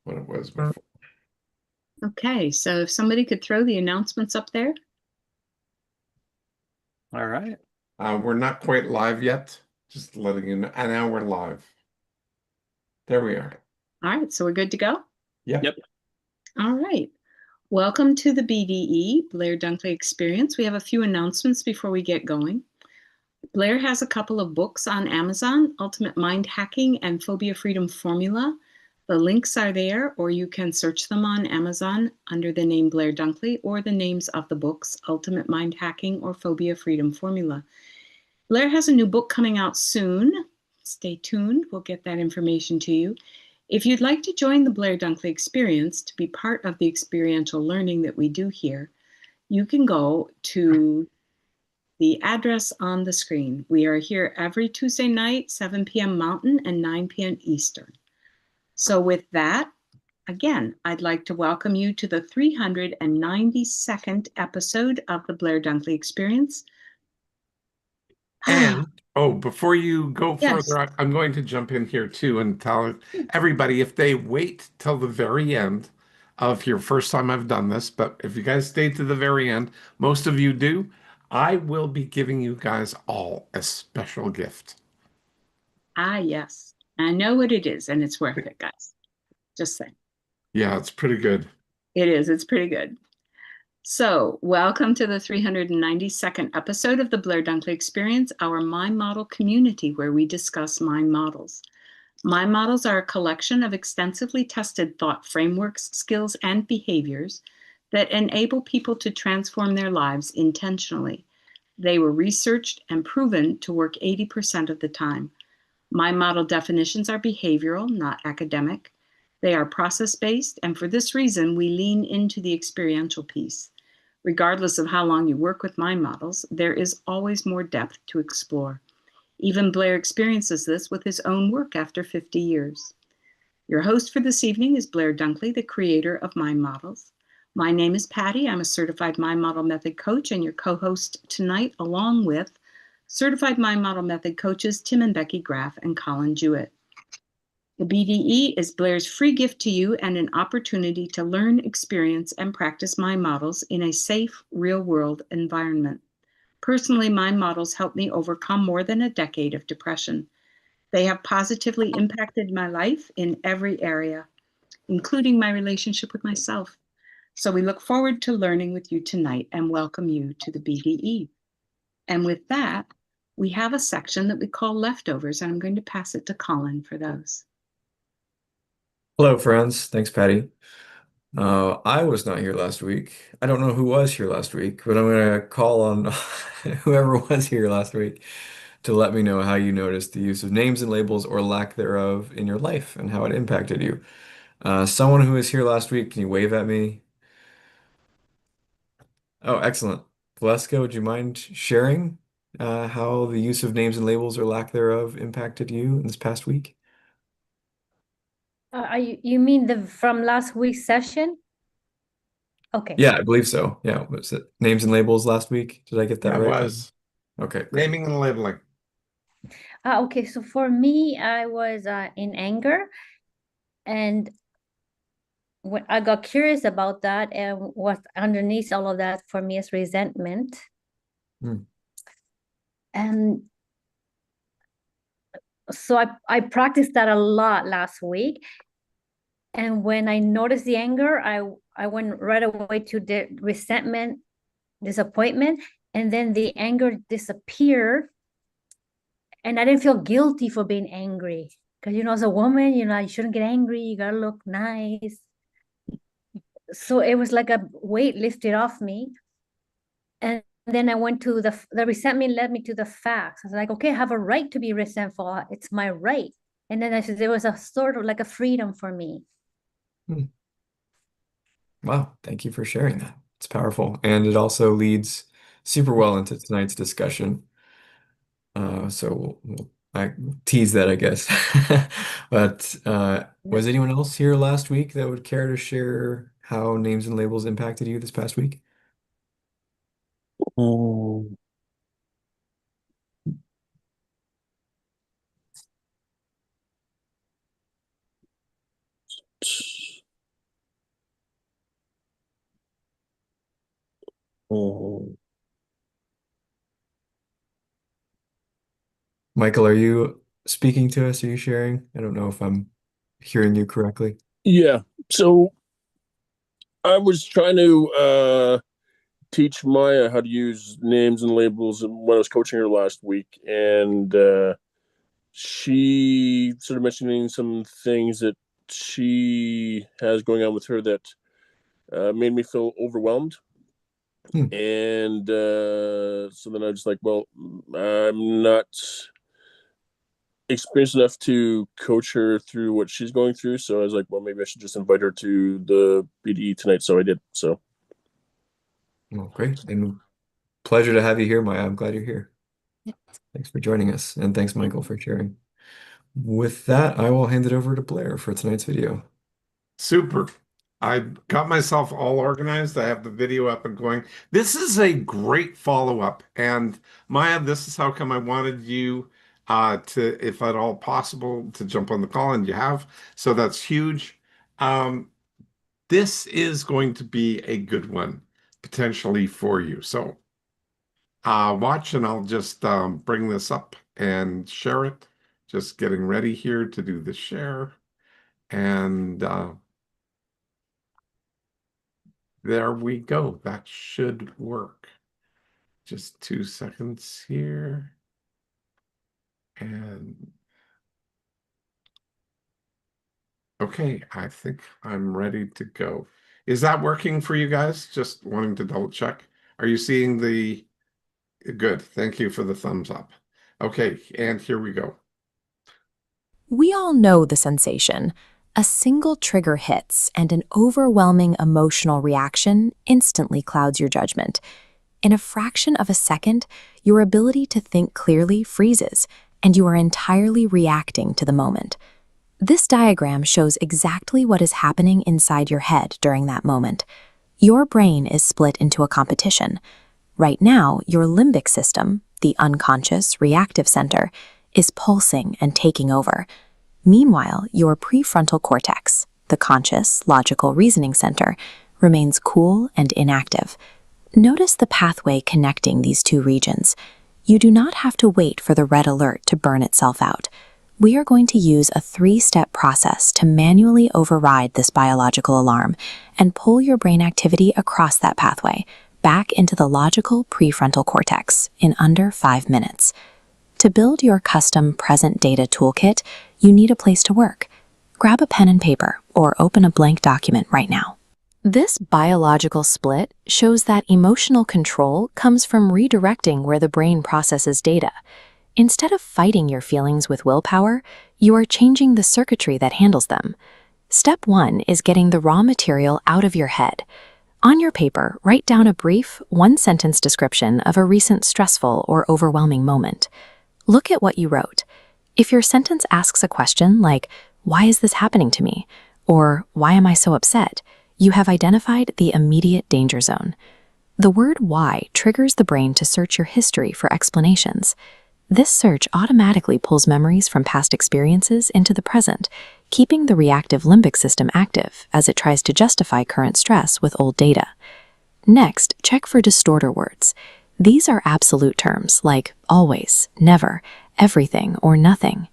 what it was before. Okay, so if somebody could throw the announcements up there. All right. We're not quite live yet. Just letting you know. And now we're live. There we are. All right, so we're good to go. Yep. Yep. All right. Welcome to the BDE, Blair Dunkley Experience. We have a few announcements before we get going. Blair has a couple of books on Amazon, Ultimate Mind Hacking and Phobia Freedom Formula. The links are there, or you can search them on Amazon under the name Blair Dunkley or the names of the books, Ultimate Mind Hacking or Phobia Freedom Formula. Blair has a new book coming out soon. Stay tuned. We'll get that information to you. If you'd like to join the Blair Dunkley Experience to be part of the experiential learning that we do here, you can go to the address on the screen. We are here every Tuesday night, 7 p.m. Mountain and 9 p.m. Eastern. So with that, again, I'd like to welcome you to the 392nd episode of the Blair Dunkley Experience. And before you go Yes. further, I'm going to jump in here too and tell everybody if they wait till the very end of your first time I've done this, but if you guys stay to the very end, most of you do, I will be giving you guys all a special gift. Ah, yes. I know what it is, and it's worth it, guys. Just saying. Yeah, it's pretty good. It is. It's pretty good. So, welcome to the 392nd episode of the Blair Dunkley Experience, our mind model community where we discuss mind models. Mind models are a collection of extensively tested thought frameworks, skills, and behaviors that enable people to transform their lives intentionally. They were researched and proven to work 80% of the time. Mind model definitions are behavioral, not academic. They are process-based, and for this reason, we lean into the experiential piece. Regardless of how long you work with mind models, there is always more depth to explore. Even Blair experiences this with his own work after 50 years. Your host for this evening is Blair Dunkley, the creator of Mind Models. My name is Patty. I'm a certified Mind Model Method coach and your co-host tonight, along with certified Mind Model Method coaches Tim and Becky Graff and Colin Jewett. The BDE is Blair's free gift to you and an opportunity to learn, experience, and practice mind models in a safe, real-world environment. Personally, mind models helped me overcome more than a decade of depression. They have positively impacted my life in every area, including my relationship with myself. So we look forward to learning with you tonight and welcome you to the BDE. And with that, we have a section that we call leftovers, and I'm going to pass it to Colin for those. Hello, friends. Thanks, Patty. I was not here last week. I don't know who was here last week, but I'm going to call on whoever was here last week to let me know how you noticed the use of names and labels or lack thereof in your life and how it impacted you. Someone who was here last week, can you wave at me? Oh, excellent. Valeska, would you mind sharing how the use of names and labels or lack thereof impacted you in this past week? You mean the from last week's session? Okay. Yeah, I believe so. Yeah, was it names and labels last week? Did I get that That right? was Okay, great. naming and labeling. Okay, so for me, I was in anger, and when I got curious about that, and what underneath all of that for me is resentment. Hmm. And so I practiced that a lot last week. And when I noticed the anger, I went right away to the resentment, disappointment, and then the anger disappeared. And I didn't feel guilty for being angry. Because, as a woman, you shouldn't get angry. You gotta look nice. So it was like a weight lifted off me. And then I went to the resentment led me to the facts. I was like, okay, I have a right to be resentful. It's my right. And then there was a sort of like a freedom for me. Hmm. Wow, thank you for sharing that. It's powerful. And it also leads super well into tonight's discussion. So I tease that, I guess. But was anyone else here last week that would care to share how names and labels impacted you this past week? Mm, Oh. Michael, are you speaking to us? Are you sharing? I don't know if I'm hearing you correctly. Yeah. So I was trying to teach Maya how to use names and labels when I was coaching her last week, and she started mentioning some things that she has going on with her that made me feel overwhelmed. Hmm. And so then I was just like, well, I'm not experienced enough to coach her through what she's going through. So I was like, well, maybe I should just invite her to the BDE tonight. So I did. So Well, great. And pleasure to have you here, Maya. I'm glad you're here. Thanks for joining us. And thanks, Michael, for sharing. With that, I will hand it over to Blair for tonight's video. Super. I got myself all organized. I have the video up and going. This is a great follow-up. And Maya, this is how come I wanted you to, if at all possible, to jump on the call, and you have. So that's huge. This is going to be a good one, potentially for you. So watch, and I'll just bring this up and share it. Just getting ready here to do the share. And there we go. That should work. Just 2 seconds here. And okay, I think I'm ready to go. Is that working for you guys? Just wanting to double check. Are you seeing the good? Thank you for the thumbs up. Okay, and here we go. We all know the sensation. A single trigger hits, and an overwhelming emotional reaction instantly clouds your judgment. In a fraction of a second, your ability to think clearly freezes, and you are entirely reacting to the moment. This diagram shows exactly what is happening inside your head during that moment. Your brain is split into a competition. Right now, your limbic system, the unconscious, reactive center, is pulsing and taking over. Meanwhile, your prefrontal cortex, the conscious, logical reasoning center, remains cool and inactive. Notice the pathway connecting these two regions. You do not have to wait for the red alert to burn itself out. We are going to use a 3-step process to manually override this biological alarm and pull your brain activity across that pathway, back into the logical prefrontal cortex in under 5 minutes. To build your custom present data toolkit, you need a place to work. Grab a pen and paper or open a blank document right now. This biological split shows that emotional control comes from redirecting where the brain processes data. Instead of fighting your feelings with willpower, you are changing the circuitry that handles them. Step 1 is getting the raw material out of your head. On your paper, write down a brief, 1-sentence description of a recent stressful or overwhelming moment. Look at what you wrote. If your sentence asks a question like, "Why is this happening to me?" or "Why am I so upset?" you have identified the immediate danger zone. The word "why" triggers the brain to search your history for explanations. This search automatically pulls memories from past experiences into the present, keeping the reactive limbic system active as it tries to justify current stress with old data. Next, check for distorter words. These are absolute terms like always, never, everything, or nothing.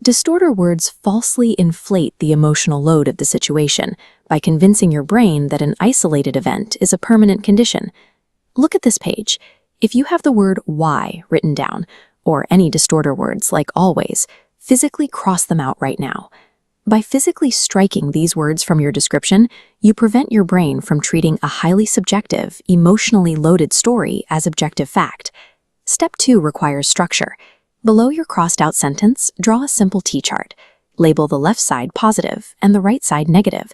Distorter words falsely inflate the emotional load of the situation by convincing your brain that an isolated event is a permanent condition. Look at this page. If you have the word "why" written down, or any distorter words like always, physically cross them out right now. By physically striking these words from your description, you prevent your brain from treating a highly subjective, emotionally loaded story as objective fact. Step 2 requires structure. Below your crossed-out sentence, draw a simple T-chart. Label the left side positive and the right side negative.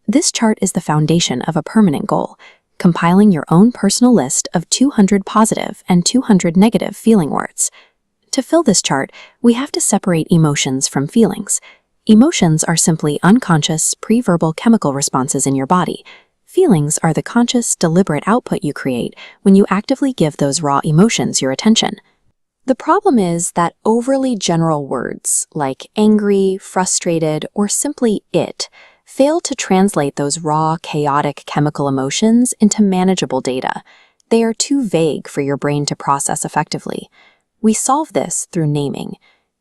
This chart is the foundation of a permanent goal, compiling your own personal list of 200 positive and 200 negative feeling words. To fill this chart, we have to separate emotions from feelings. Emotions are simply unconscious, pre-verbal chemical responses in your body. Feelings are the conscious, deliberate output you create when you actively give those raw emotions your attention. The problem is that overly general words like angry, frustrated, or simply it fail to translate those raw, chaotic chemical emotions into manageable data. They are too vague for your brain to process effectively. We solve this through naming.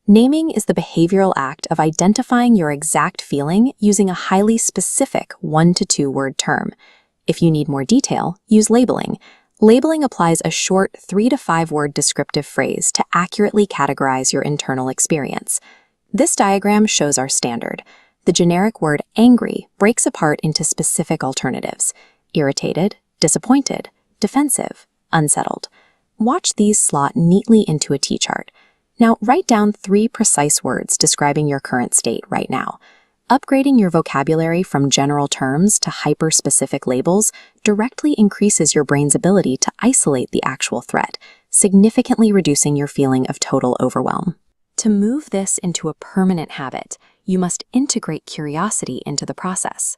Naming is the behavioral act of identifying your exact feeling using a highly specific 1 to 2 word term. If you need more detail, use labeling. Labeling applies a short 3 to 5 word descriptive phrase to accurately categorize your internal experience. This diagram shows our standard. The generic word angry breaks apart into specific alternatives: irritated, disappointed, defensive, unsettled. Watch these slot neatly into a T-chart. Now write down 3 precise words describing your current state right now. Upgrading your vocabulary from general terms to hyper-specific labels directly increases your brain's ability to isolate the actual threat, significantly reducing your feeling of total overwhelm. To move this into a permanent habit, you must integrate curiosity into the process.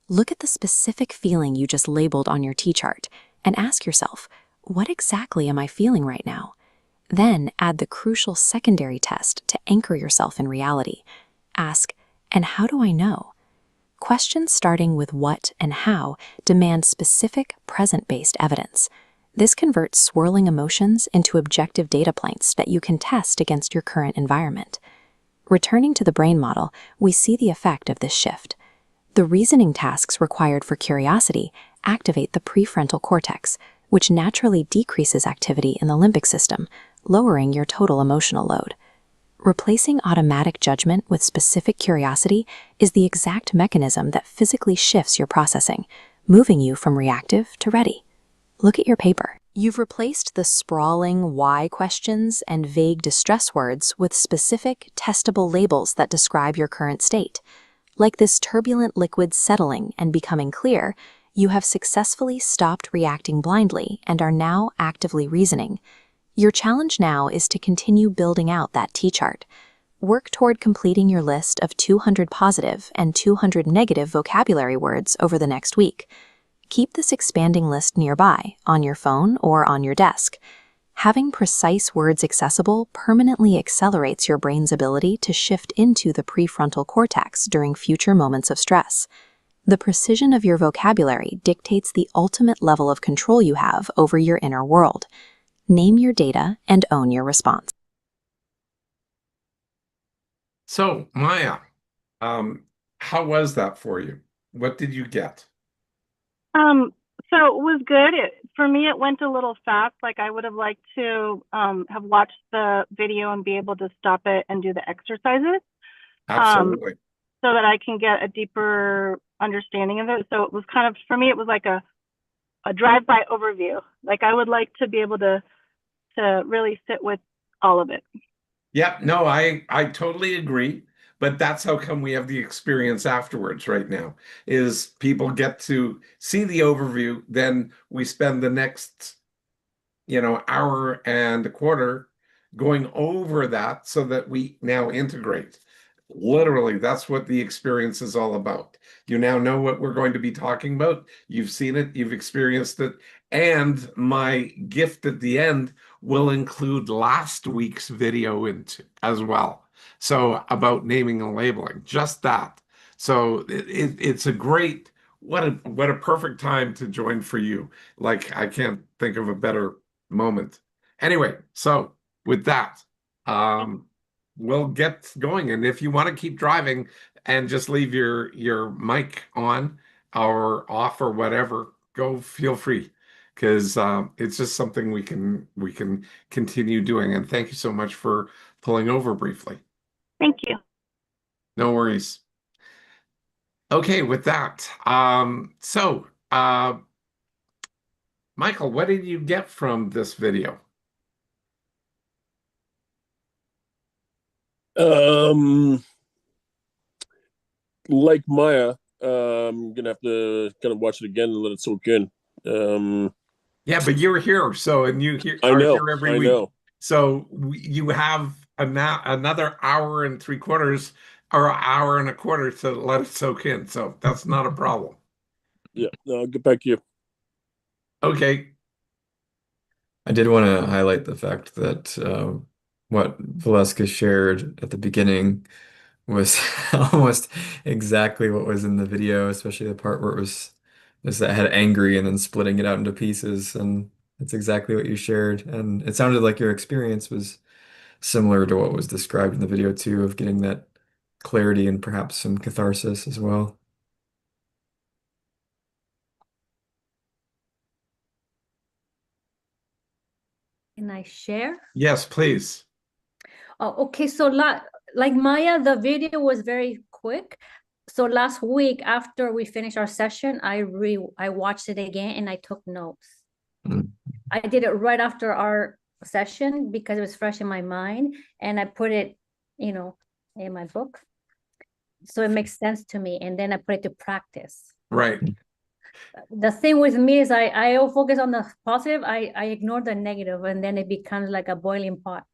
Look at the specific feeling you just labeled on your T-chart and ask yourself, what exactly am I feeling right now? Then add the crucial secondary test to anchor yourself in reality. Ask, and how do I know? Questions starting with what and how demand specific present-based evidence. This converts swirling emotions into objective data points that you can test against your current environment. Returning to the brain model, we see the effect of this shift. The reasoning tasks required for curiosity activate the prefrontal cortex, which naturally decreases activity in the limbic system, lowering your total emotional load. Replacing automatic judgment with specific curiosity is the exact mechanism that physically shifts your processing, moving you from reactive to ready. Look at your paper. You've replaced the sprawling why questions and vague distress words with specific, testable labels that describe your current state. Like this turbulent liquid settling and becoming clear, you have successfully stopped reacting blindly and are now actively reasoning. Your challenge now is to continue building out that T-chart. Work toward completing your list of 200 positive and 200 negative vocabulary words over the next week. Keep this expanding list nearby, on your phone or on your desk. Having precise words accessible permanently accelerates your brain's ability to shift into the prefrontal cortex during future moments of stress. The precision of your vocabulary dictates the ultimate level of control you have over your inner world. Name your data and own your response. So, Maya, how was that for you? What did you get? So it was good. For me, it went a little fast. Like I would have liked to have watched the video and be able to stop it and do the exercises Absolutely. so that I can get a deeper understanding of it. So it was kind of, for me, it was like a drive-by overview. Like I would like to be able to really sit with all of it. Yeah, no, I totally agree. But that's how come we have the experience afterwards right now, is people get to see the overview, then we spend the next, hour and a quarter going over that so that we now integrate. Literally, that's what the experience is all about. You now know what we're going to be talking about. You've seen it, you've experienced it, and my gift at the end will include last week's video as well. So about naming and labeling, just that. So it's a great, what a perfect time to join for you. Like I can't think of a better moment. Anyway, so with that, we'll get going. And if you want to keep driving and just leave your mic on or off or whatever, go feel free, because it's just something we can continue doing. And thank you so much for pulling over briefly. Thank you. No worries. Okay, with that, Michael, what did you get from this video? Like Maya, I'm gonna have to kind of watch it again and let it soak in. Yeah, but you're here, and you I are know, here every I week. know. So you have another hour and 3/4 or an hour and a quarter to let it soak in. So that's not a problem. Yeah, no, I'll get back to you. Okay. I did want to highlight the fact that what Valeska shared at the beginning was almost exactly what was in the video, especially the part where it was just that had angry and then splitting it out into pieces. And That's exactly what you shared. And it sounded like your experience was similar to what was described in the video too, of getting that clarity and perhaps some catharsis as well. Can I share? Yes, please. Oh, okay. So like Maya, the video was very quick. So last week after we finished our session, I watched it again and I took notes. Mm. I did it right after our session because it was fresh in my mind, and I put it, in my book. So it makes sense to me, and then I put it to practice. Right. The thing with me is I focus on the positive, I ignore the negative, and then it becomes like a boiling pot.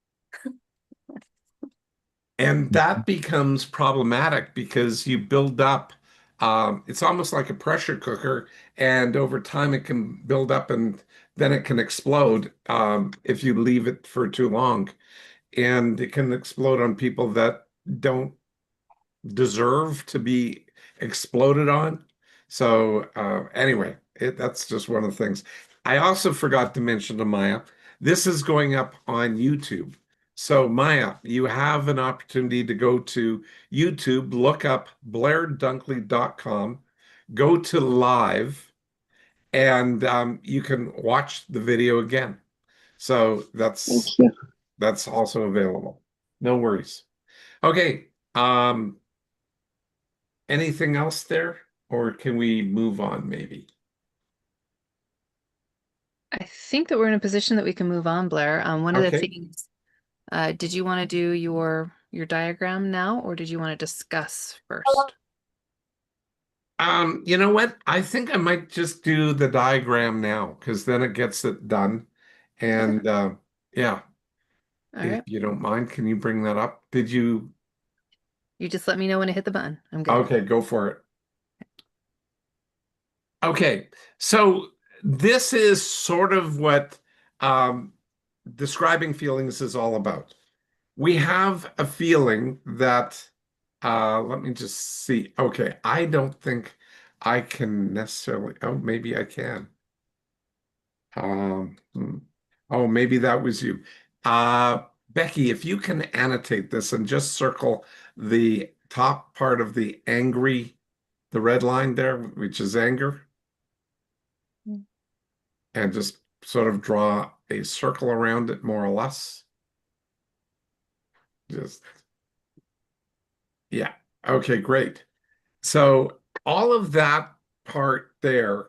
And that becomes problematic because you build up, it's almost like a pressure cooker, and over time it can build up and then it can explode if you leave it for too long. And it can explode on people that don't deserve to be exploded on. So anyway, that's just one of the things. I also forgot to mention to Maya, this is going up on YouTube. So Maya, you have an opportunity to go to YouTube, look up blairdunkley.com, go to live, and you can watch the video again. So that's also available. No worries. Okay. Anything else there, or can we move on maybe? I think that we're in a position that we can move on, Blair. One of the Okay. things, did you want to do your diagram now, or did you want to discuss first? You know what? I think I might just do the diagram now because then it gets it done. And yeah, All if right. you don't mind, can you bring that up? Did you? You just let me know when to hit the button. I'm good. Okay, go for it. Okay, so this is sort of what describing feelings is all about. We have a feeling that, let me just see. Okay, I don't think I can necessarily, oh, maybe I can. Hmm. Oh, maybe that was you. Becky, if you can annotate this and just circle the top part of the angry, the red line there, which is anger, Mm. and just sort of draw a circle around it more or less. Just, yeah. Okay, great. So all of that part there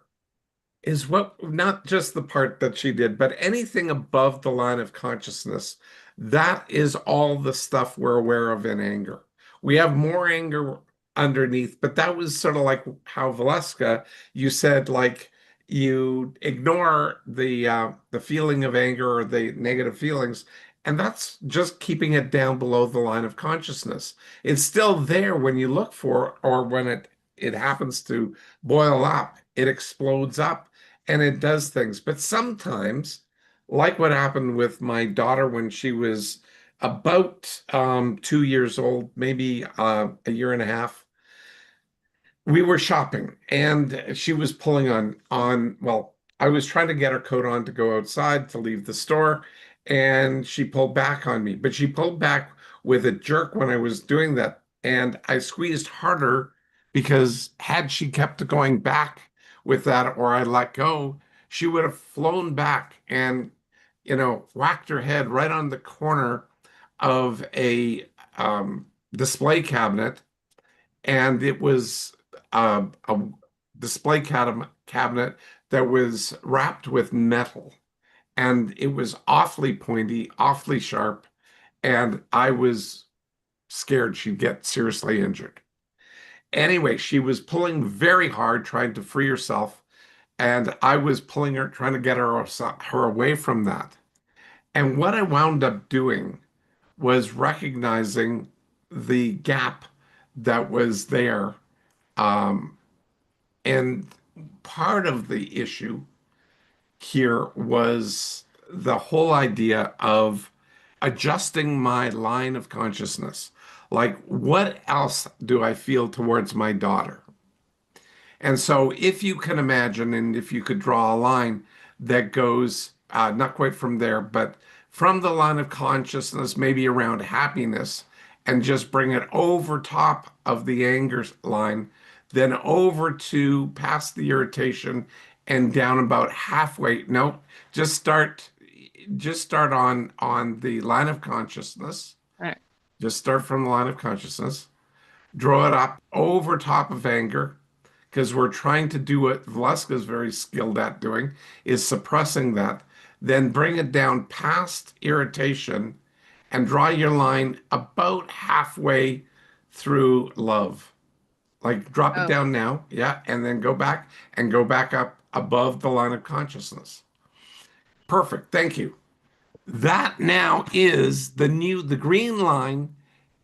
is what, not just the part that she did, but anything above the line of consciousness, that is all the stuff we're aware of in anger. We have more anger underneath, but that was sort of like how Valeska, you said, like you ignore the feeling of anger or the negative feelings, and that's just keeping it down below the line of consciousness. It's still there when you look for it, or when it happens to boil up, it explodes up and it does things. But sometimes, like what happened with my daughter when she was about 2 years old, maybe a year and a half, we were shopping and she was pulling on well, I was trying to get her coat on to go outside to leave the store, and she pulled back on me, but she pulled back with a jerk when I was doing that, and I squeezed harder because had she kept going back with that or I let go, she would have flown back and whacked her head right on the corner of a display cabinet, and it was a display cabinet that was wrapped with metal, and it was awfully pointy, awfully sharp, and I was scared she'd get seriously injured. Anyway, she was pulling very hard, trying to free herself, and I was pulling her, trying to get her away from that. And what I wound up doing was recognizing the gap that was there. Um, And part of the issue here was the whole idea of adjusting my line of consciousness. Like, what else do I feel towards my daughter? And so, if you can imagine, and if you could draw a line that goes not quite from there, but from the line of consciousness, maybe around happiness, and just bring it over top of the anger line, then over to past the irritation and down about halfway. No, just start on the line of consciousness. All right. Just start from the line of consciousness. Draw it up over top of anger, because we're trying to do what Valeska is very skilled at doing, is suppressing that. Then bring it down past irritation and draw your line about halfway through love. Like drop it Oh, down now, yeah, and then go back and go back up above the line of consciousness. Perfect, thank you. That now is the green line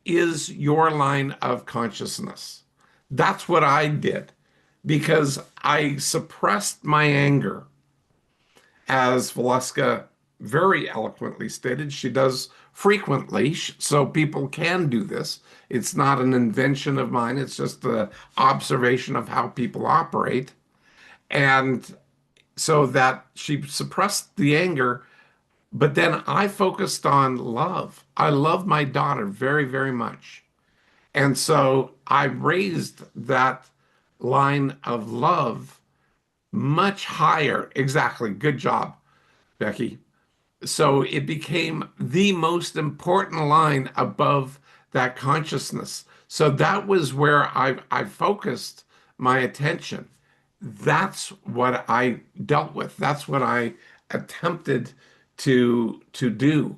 is your line of consciousness. That's what I did because I suppressed my anger, as Valeska very eloquently stated. She does frequently, so people can do this. It's not an invention of mine, it's just the observation of how people operate. And so that she suppressed the anger, but then I focused on love. I love my daughter very, very much. And so I raised that line of love much higher. Exactly. Good job, Becky. So it became the most important line above that consciousness. So that was where I focused my attention. That's what I dealt with. That's what I attempted to do.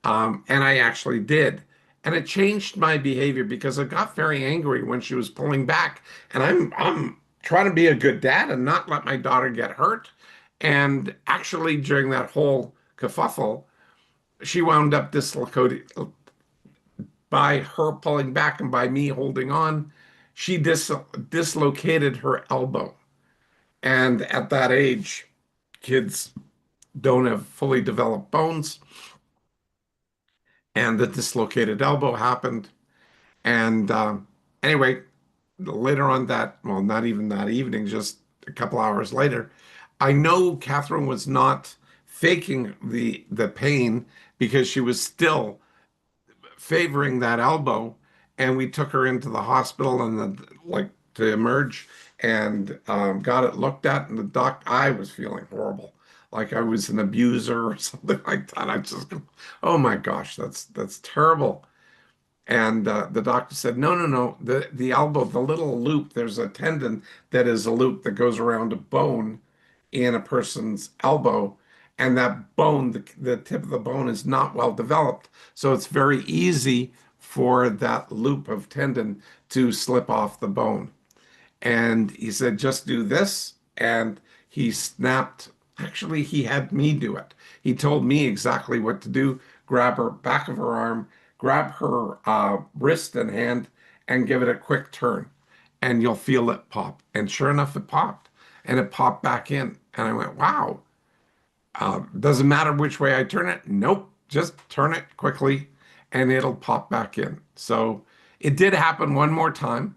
And I actually did. And it changed my behavior because I got very angry when she was pulling back. And I'm trying to be a good dad and not let my daughter get hurt. And actually, during that whole kerfuffle, she wound up dislocated by her pulling back and by me holding on. She dislocated her elbow. And at that age, kids don't have fully developed bones. And the dislocated elbow happened. And anyway, later on that, well, not even that evening, just a couple hours later, I know Catherine was not faking the pain because she was still favoring that elbow. And we took her into the hospital and like to emerge and got it looked at. And I was feeling horrible, like I was an abuser or something like that. I just, oh my gosh, that's terrible. And the doctor said, no, no, no, the elbow, the little loop, there's a tendon that is a loop that goes around a bone in a person's elbow. And that bone, the tip of the bone is not well developed. So it's very easy for that loop of tendon to slip off the bone. And he said, just do this. And he snapped, actually, he had me do it. He told me exactly what to do: grab her back of her arm, grab her wrist and hand, and give it a quick turn. And you'll feel it pop. And sure enough, it popped. And it popped back in. And I went, wow. Doesn't matter which way I turn it. Nope. Just turn it quickly and it'll pop back in. So it did happen one more time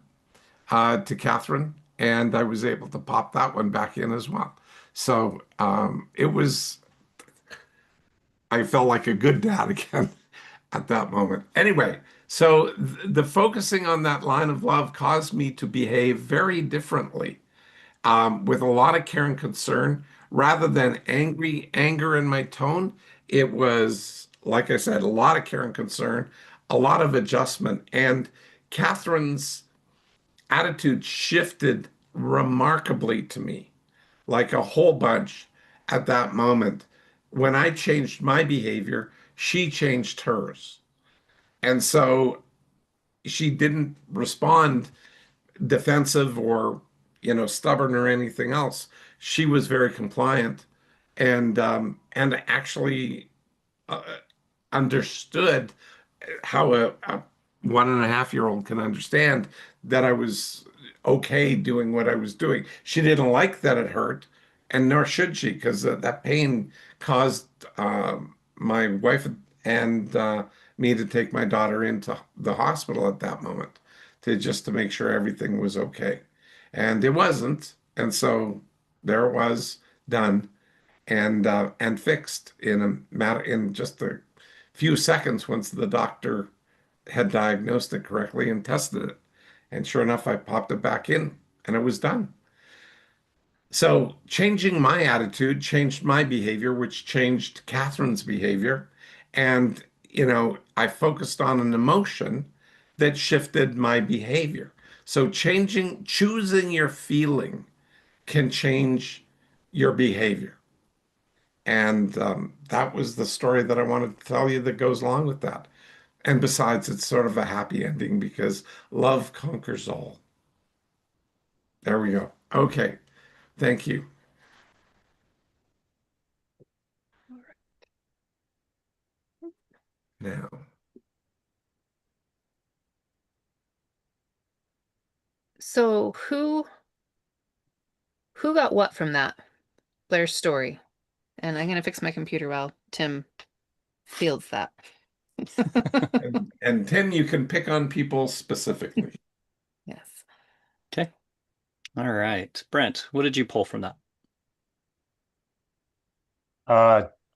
to Catherine, and I was able to pop that one back in as well. So I felt like a good dad again at that moment. Anyway, so the focusing on that line of love caused me to behave very differently, with a lot of care and concern. Rather than anger in my tone, it was, like I said, a lot of care and concern, a lot of adjustment. And Catherine's attitude shifted remarkably to me, like a whole bunch at that moment. When I changed my behavior, she changed hers. And so she didn't respond defensive or, stubborn or anything else. She was very compliant and actually uh, understood how a 1.5-year-old can understand that I was okay doing what I was doing. She didn't like that it hurt, and nor should she, because that pain caused my wife and me to take my daughter into the hospital at that moment to make sure everything was okay. And it wasn't. And so there it was, done. and fixed in just a few seconds once the doctor had diagnosed it correctly and tested it. And sure enough, I popped it back in and it was done. So changing my attitude changed my behavior, which changed Catherine's behavior. And, I focused on an emotion that shifted my behavior. So choosing your feeling can change your behavior. And that was the story that I wanted to tell you that goes along with that. And besides, it's sort of a happy ending because love conquers all. There we go. Okay. Thank you. Now, So who got what from that Blair's story? And I'm gonna fix my computer while Tim fields that. and Tim, you can pick on people specifically. Yes. Okay. All right. Brent, what did you pull from that?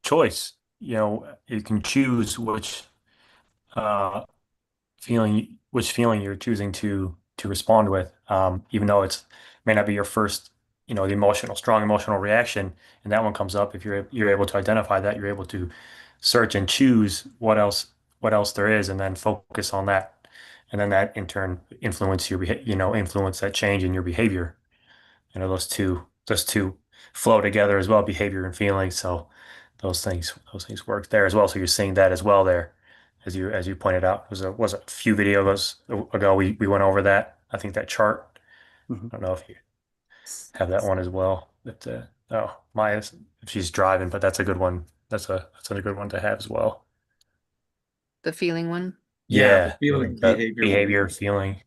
Choice. You can choose uh which feeling you're choosing to respond with. Even though it's may not be your first, the strong emotional reaction, and that one comes up. If you're able to identify that, you're able to search and choose what else there is, and then focus on that, and then that in turn influence that change in your behavior. Those two flow together as well, behavior and feelings. So those things work there as well. So you're seeing that as well there, as you pointed out. Was a few videos ago we went over that. I think that chart. Mhm. I don't know if you have that one as well. But oh, Maya's, if she's driving, but that's a good one. That's a good one to have as well. The feeling one. Yeah, the Yeah, feeling that behavior behavior, feeling.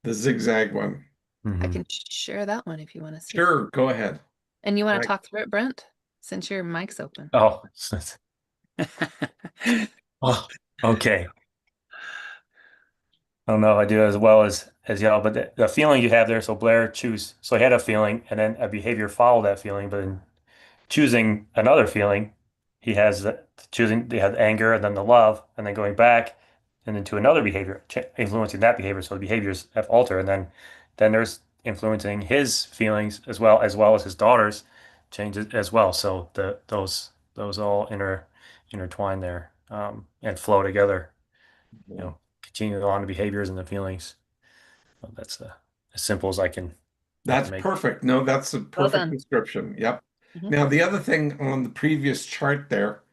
the zigzag one. I Mhm. can share that one if you want to see. Sure, go ahead. And you want Right. to talk through it, Brent? Since your mic's open. Oh, oh, okay. I don't know if I do as well as y'all, but the feeling you have there. So Blair so he had a feeling, and then a behavior followed that feeling. But in choosing another feeling, they have anger, and then the love, and then going back and into another behavior, influencing that behavior. So the behaviors have altered, and then there's influencing his feelings as well as his daughter's changes as well. So those all intertwine there, and flow together. Continue on the behaviors and the feelings. Well, that's as simple as I can That's make. perfect. No, that's a Well perfect done. description. Yep. Mhm. Now, the other thing on the previous chart there,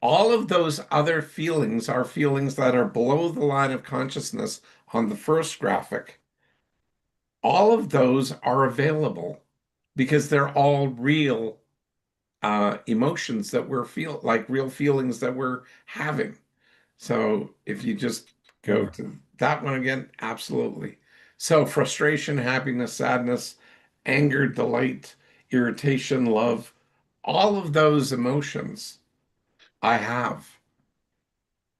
all of those other feelings are feelings that are below the line of consciousness on the first graphic. All of those are available because they're all real emotions that like real feelings that we're having. So if you just go to that one again, absolutely. So frustration, happiness, sadness, anger, delight, irritation, love, all of those emotions I have.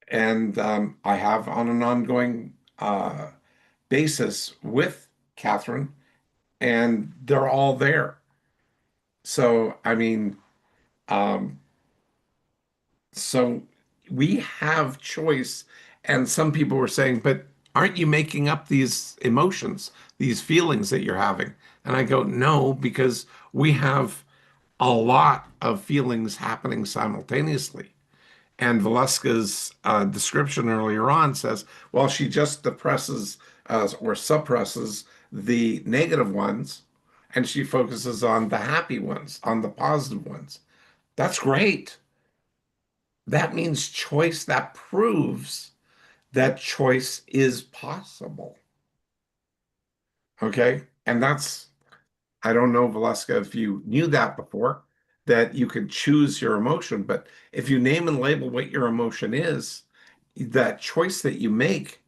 And I have on an ongoing basis with Catherine, and they're all there. So, I mean, um, so we have choice. And some people were saying, but aren't you making up these emotions, these feelings that you're having? And I go, no, because we have a lot of feelings happening simultaneously. And Valeska's description earlier on says, well, she just depresses or suppresses the negative ones, and she focuses on the happy ones, on the positive ones. That's great. That means choice. That proves that choice is possible. Okay. And I don't know, Valeska, if you knew that before, that you could choose your emotion, but if you name and label what your emotion is, that choice that you make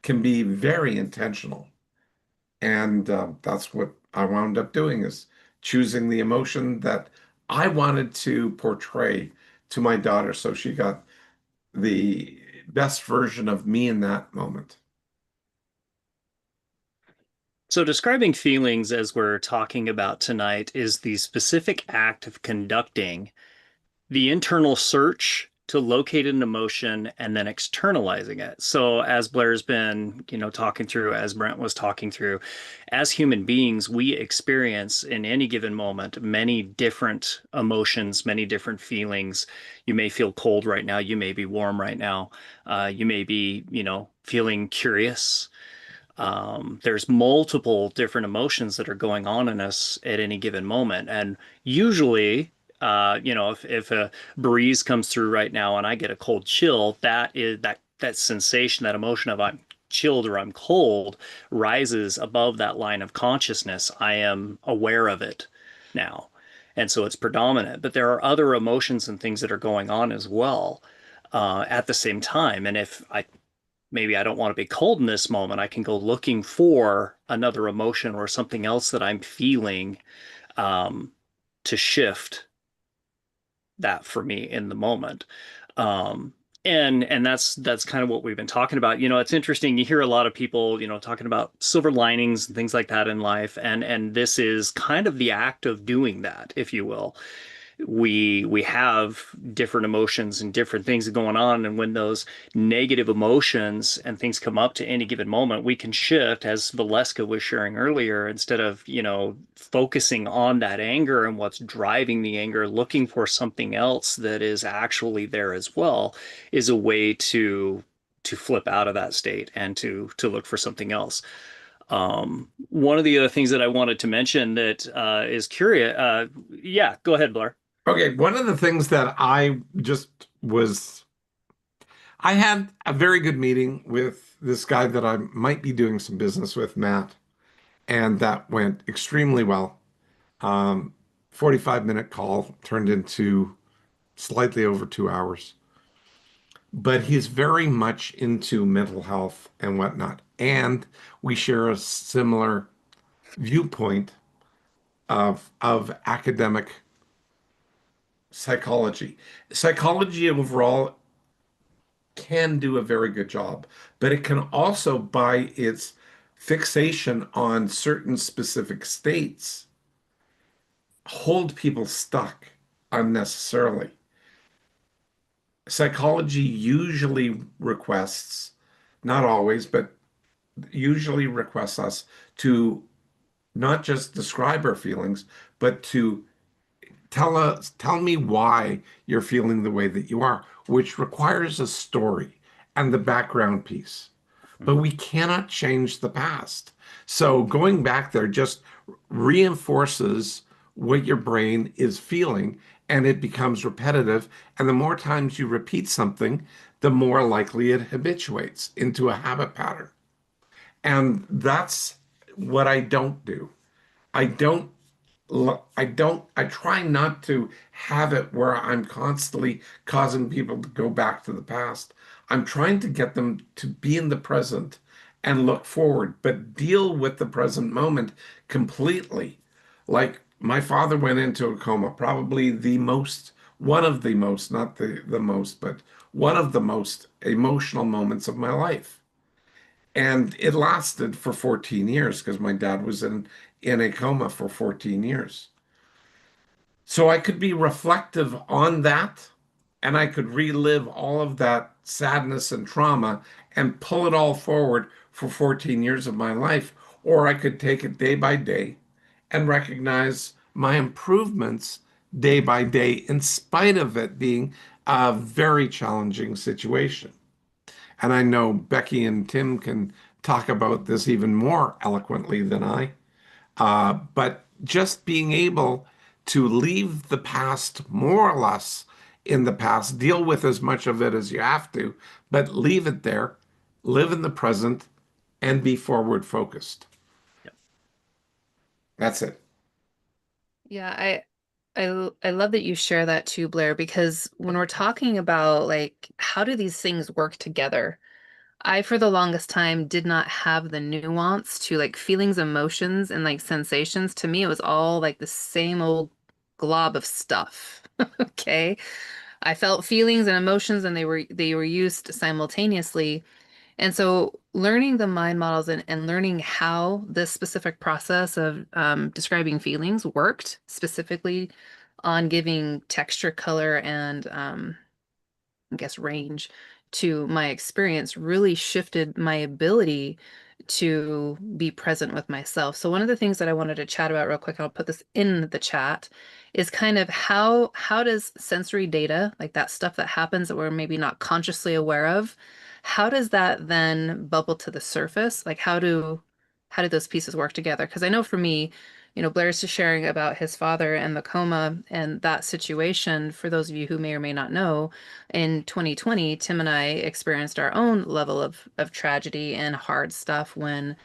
can be very intentional. And that's what I wound up doing is choosing the emotion that I wanted to portray to my daughter. So she got the best version of me in that moment. So describing feelings as we're talking about tonight is the specific act of conducting the internal search to locate an emotion and then externalizing it. So as Blair's been, talking through, as Brent was talking through, as human beings, we experience in any given moment many different emotions, many different feelings. You may feel cold right now. You may be warm right now. You may be, feeling curious. There's multiple different emotions that are going on in us at any given moment. And usually, if a breeze comes through right now and I get a cold chill, that sensation, that emotion of I'm chilled or I'm cold rises above that line of consciousness. I am aware of it now. And so it's predominant. But there are other emotions and things that are going on as well at the same time. And if maybe I don't want to be cold in this moment, I can go looking for another emotion or something else that I'm feeling um, to shift that for me in the moment. Um, and that's kind of what we've been talking about. It's interesting. You hear a lot of people, talking about silver linings and things like that in life, and this is kind of the act of doing that, if you will. We have different emotions and different things going on, and when those negative emotions and things come up to any given moment, we can shift, as Valeska was sharing earlier. Instead of focusing on that anger and what's driving the anger, looking for something else that is actually there as well is a way to flip out of that state and to look for something else. One of the other things that I wanted to mention that is curious, yeah, go ahead, Blair. Okay, one of the things that I had a very good meeting with this guy that I might be doing some business with, Matt, and that went extremely well. 45-minute call turned into slightly over 2 hours. But he's very much into mental health and whatnot. And we share a similar viewpoint of academic psychology. Psychology overall can do a very good job, but it can also, by its fixation on certain specific states, hold people stuck unnecessarily. Psychology usually requests, not always, but usually requests us to not just describe our feelings, but to tell me why you're feeling the way that you are, which requires a story and the background piece. But we cannot change the past. So going back there just reinforces what your brain is feeling, and it becomes repetitive. And the more times you repeat something, the more likely it habituates into a habit pattern. And that's what I don't do. I don't I try not to have it where I'm constantly causing people to go back to the past. I'm trying to get them to be in the present and look forward, but deal with the present moment completely. Like my father went into a coma, probably one of the most, not the most, but one of the most emotional moments of my life. And it lasted for 14 years because my dad was in a coma for 14 years. So I could be reflective on that, and I could relive all of that sadness and trauma and pull it all forward for 14 years of my life. Or I could take it day by day and recognize my improvements day by day, in spite of it being a very challenging situation. And I know Becky and Tim can talk about this even more eloquently than I. But just being able to leave the past more or less in the past, deal with as much of it as you have to, but leave it there, live in the present, and be forward focused. Yep. That's it. Yeah, I love that you share that too, Blair, because when we're talking about like how do these things work together, I for the longest time did not have the nuance to like feelings, emotions, and like sensations. To me, it was all like the same old glob of stuff. Okay. I felt feelings and emotions and they were used simultaneously. And so learning the mind models and learning how this specific process of describing feelings worked specifically on giving texture, color, and I guess range to my experience really shifted my ability to be present with myself. So one of the things that I wanted to chat about real quick, I'll put this in the chat, is kind of how does sensory data, like that stuff that happens that we're maybe not consciously aware of, how does that then bubble to the surface? Like how do those pieces work together? Because I know for me, Blair's just sharing about his father and the coma and that situation. For those of you who may or may not know, in 2020, Tim and I experienced our own level of tragedy and hard stuff when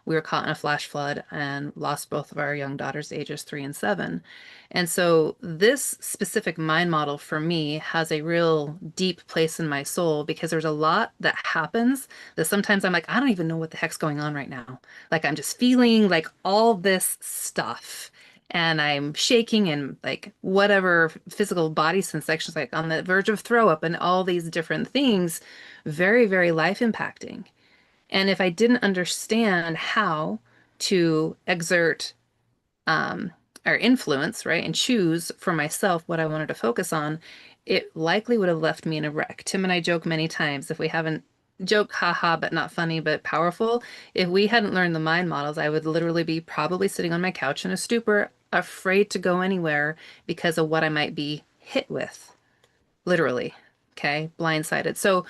we were caught in a flash flood and lost both of our young daughters, ages 3 and 7. And so this specific mind model for me has a real deep place in my soul because there's a lot that happens that sometimes I'm like, I don't even know what the heck's going on right now. Like I'm just feeling like all this stuff and I'm shaking and like whatever physical body sensations, like on the verge of throw up and all these different things, very, very life impacting. And if I didn't understand how to exert um, or influence, right, and choose for myself what I wanted to focus on, it likely would have left me in a wreck. Tim and I joke many times if we haven't joke, haha, but not funny, but powerful. If we hadn't learned the mind models, I would literally be probably sitting on my couch in a stupor, afraid to go anywhere because of what I might be hit with, literally. Okay, blindsided. So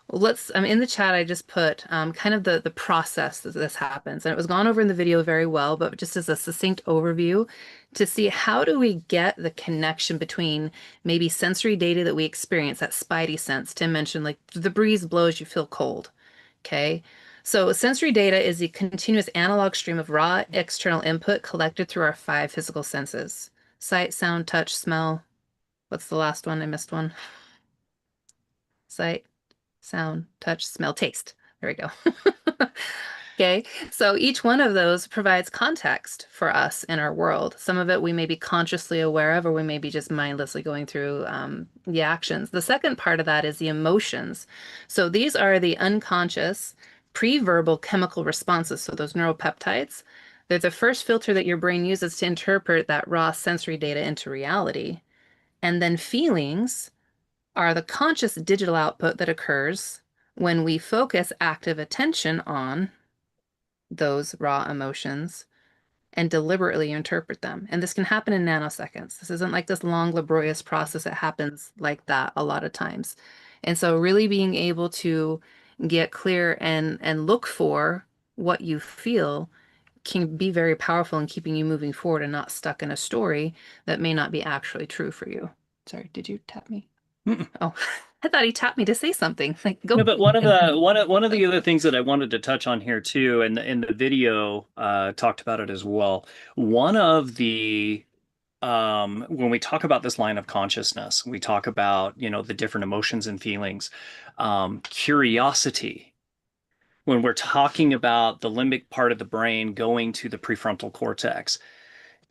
in the chat, I just put kind of the process that this happens. And it was gone over in the video very well, but just as a succinct overview to see how do we get the connection between maybe sensory data that we experience, that spidey sense. Tim mentioned like the breeze blows, you feel cold. Okay. So sensory data is a continuous analog stream of raw external input collected through our 5 physical senses: sight, sound, touch, smell. What's the last one? I missed one. Sight, sound, touch, smell, taste. There we go. Okay, so each one of those provides context for us in our world. Some of it we may be consciously aware of, or we may be just mindlessly going through the actions. The second part of that is the emotions. So these are the unconscious, pre-verbal chemical responses. So those neuropeptides, they're the first filter that your brain uses to interpret that raw sensory data into reality. And then feelings are the conscious digital output that occurs when we focus active attention on those raw emotions and deliberately interpret them. And this can happen in nanoseconds. This isn't like this long, laborious process. It happens like that a lot of times. And so really being able to get clear and look for what you feel can be very powerful in keeping you moving forward and not stuck in a story that may not be actually true for you. Sorry, did you tap me? Mm-mm. Oh, I thought he tapped me to say something. Like, go. No, but one of the other things that I wanted to touch on here too, and in the video talked about it as well. One of the when we talk about this line of consciousness, we talk about the different emotions and feelings, curiosity. When we're talking about the limbic part of the brain going to the prefrontal cortex,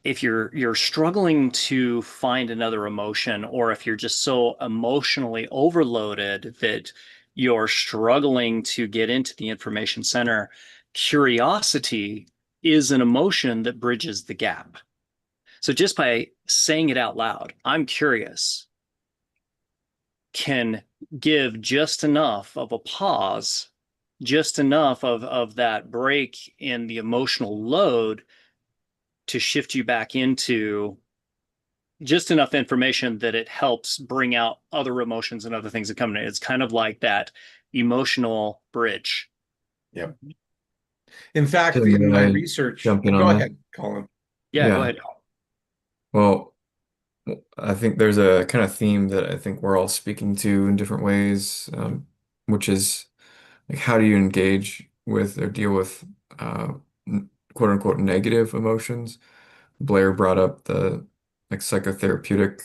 if you're struggling to find another emotion, or if you're just so emotionally overloaded that you're struggling to get into the information center, curiosity is an emotion that bridges the gap. So just by saying it out loud, I'm curious, can give just enough of a pause, just enough of that break in the emotional load to shift you back into just enough information that it helps bring out other emotions and other things that come in. It's kind of like that emotional bridge. Yep. In fact, Tim, in my may I research, jump in go on that? ahead, Colin. Yeah, go Yeah. ahead. Well, I think there's a kind of theme that I think we're all speaking to in different ways, which is like how do you engage with or deal with quote unquote negative emotions? Blair brought up the like psychotherapeutic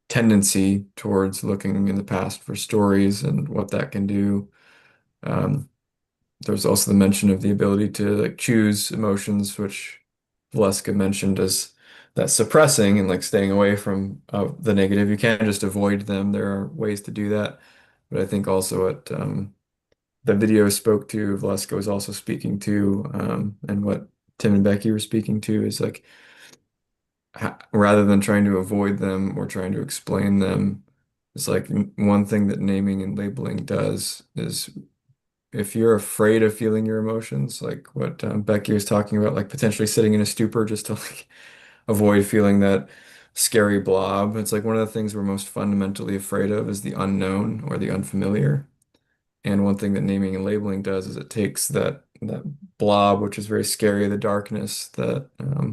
tendency towards looking in the past for stories and what that can do. Um, there's also the mention of the ability to like choose emotions, which Valeska mentioned as that suppressing and like staying away from the negative. You can't just avoid them. There are ways to do that. But I think also the video spoke to, Vleska was also speaking to, and what Tim and Becky were speaking to is like, rather than trying to avoid them or trying to explain them, it's like one thing that naming and labeling does is if you're afraid of feeling your emotions, like what Becky was talking about, like potentially sitting in a stupor just to like avoid feeling that scary blob. It's like one of the things we're most fundamentally afraid of is the unknown or the unfamiliar. And one thing that naming and labeling does is it takes that blob, which is very scary, the darkness that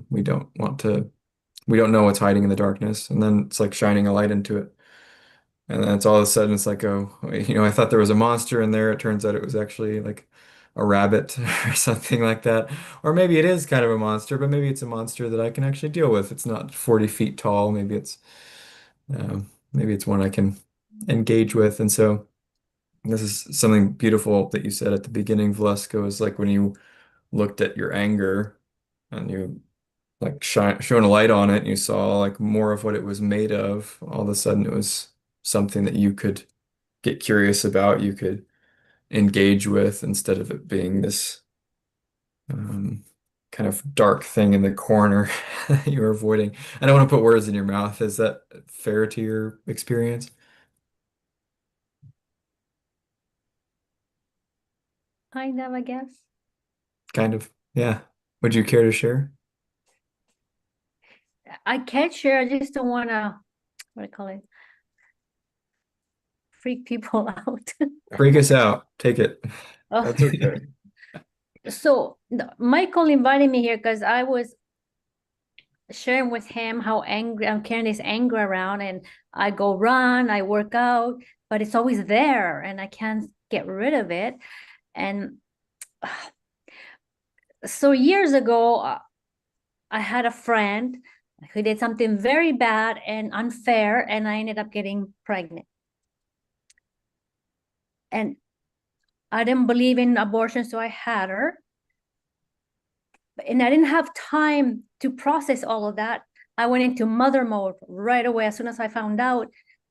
we don't know what's hiding in the darkness, and then it's like shining a light into it. And then it's all of a sudden it's like, oh, I thought there was a monster in there. It turns out it was actually like a rabbit or something like that. Or maybe it is kind of a monster, but maybe it's a monster that I can actually deal with. It's not 40 feet tall. Maybe it's one I can engage with. And so this is something beautiful that you said at the beginning, Vleska, is like when you looked at your anger and you like shone a light on it and you saw like more of what it was made of, all of a sudden it was something that you could get curious about, you could engage with instead of it being this kind of dark thing in the corner that you were avoiding. I don't want to put words in your mouth. Is that fair to your experience? Kind of, I guess. Kind of. Yeah. Would you care to share? I can share, I just don't want to, what do I call it? Freak people out. Freak us out. Take it. Oh. That's okay. So Michael invited me here because I was sharing with him how angry I'm carrying this anger around, and I go run, I work out, but it's always there and I can't get rid of it. And so years ago, I had a friend who did something very bad and unfair, and I ended up getting pregnant. And I didn't believe in abortion, so I had her. And I didn't have time to process all of that. I went into mother mode right away as soon as I found out,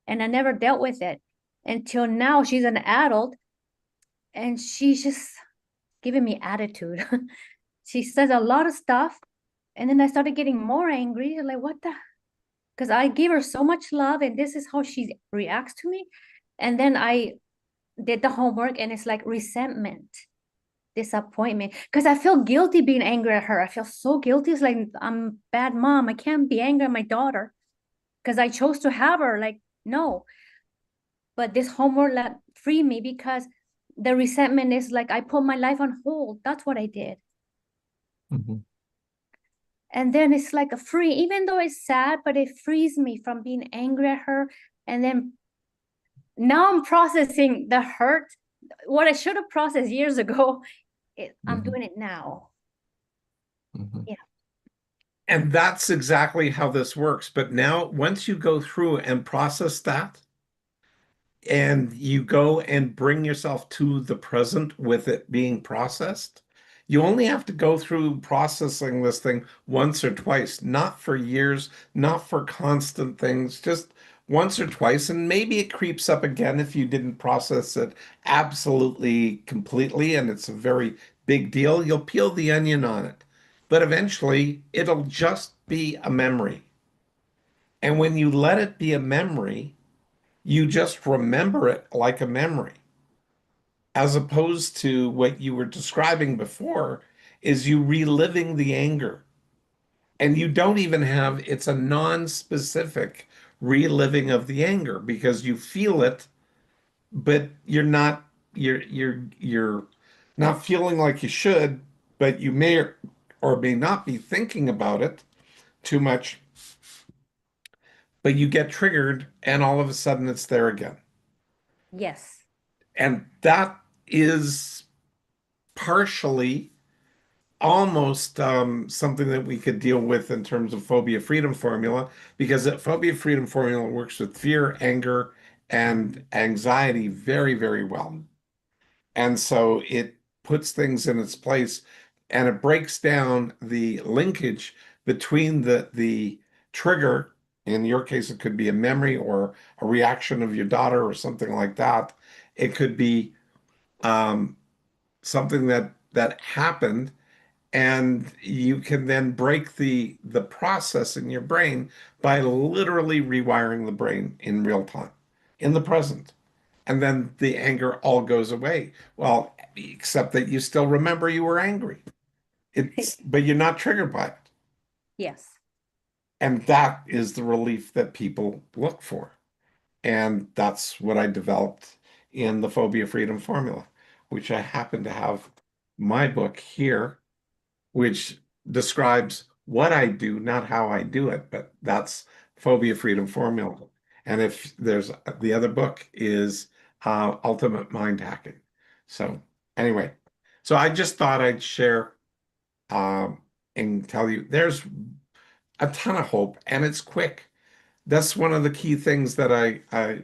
and I never dealt with it until now. She's an adult, and she's just giving me attitude. She says a lot of stuff, and then I started getting more angry. Like, what the? Because I give her so much love, and this is how she reacts to me. And then I did the homework, and it's like resentment, disappointment, because I feel guilty being angry at her. I feel so guilty. It's like I'm a bad mom. I can't be angry at my daughter because I chose to have her. Like, no. But this homework let free me because the resentment is like I put my life on hold. That's what I did. Mm-hmm. And then it's like a free, even though it's sad, but it frees me from being angry at her. And then now I'm processing the hurt. What I should have processed years ago, I'm doing it now. Mm-hmm. Yeah. And that's exactly how this works. But now, once you go through and process that, and you go and bring yourself to the present with it being processed, you only have to go through processing this thing once or twice, not for years, not for constant things, just once or twice. And maybe it creeps up again if you didn't process it absolutely completely and it's a very big deal. You'll peel the onion on it. But eventually, it'll just be a memory. And when you let it be a memory, you just remember it like a memory, as opposed to what you were describing before is you reliving the anger. And you don't even have, it's a non-specific reliving of the anger because you feel it, but you're not feeling like you should, but you may or may not be thinking about it too much, but you get triggered and all of a sudden it's there again. Yes. And that is partially almost something that we could deal with in terms of phobia freedom formula, because that phobia freedom formula works with fear, anger, and anxiety very, very well. And so it puts things in its place and it breaks down the linkage between the trigger. In your case, it could be a memory or a reaction of your daughter or something like that. It could be um, something that happened, and you can then break the process in your brain by literally rewiring the brain in real time, in the present. And then the anger all goes away. Well, except that you still remember you were angry. But you're not triggered by it. Yes. And that is the relief that people look for. And that's what I developed in the Phobia Freedom Formula, which I happen to have my book here, which describes what I do, not how I do it, but that's Phobia Freedom Formula. And if there's the other book is Ultimate Mind Hacking. So anyway, so I just thought I'd share and tell you there's a ton of hope and it's quick. That's one of the key things that I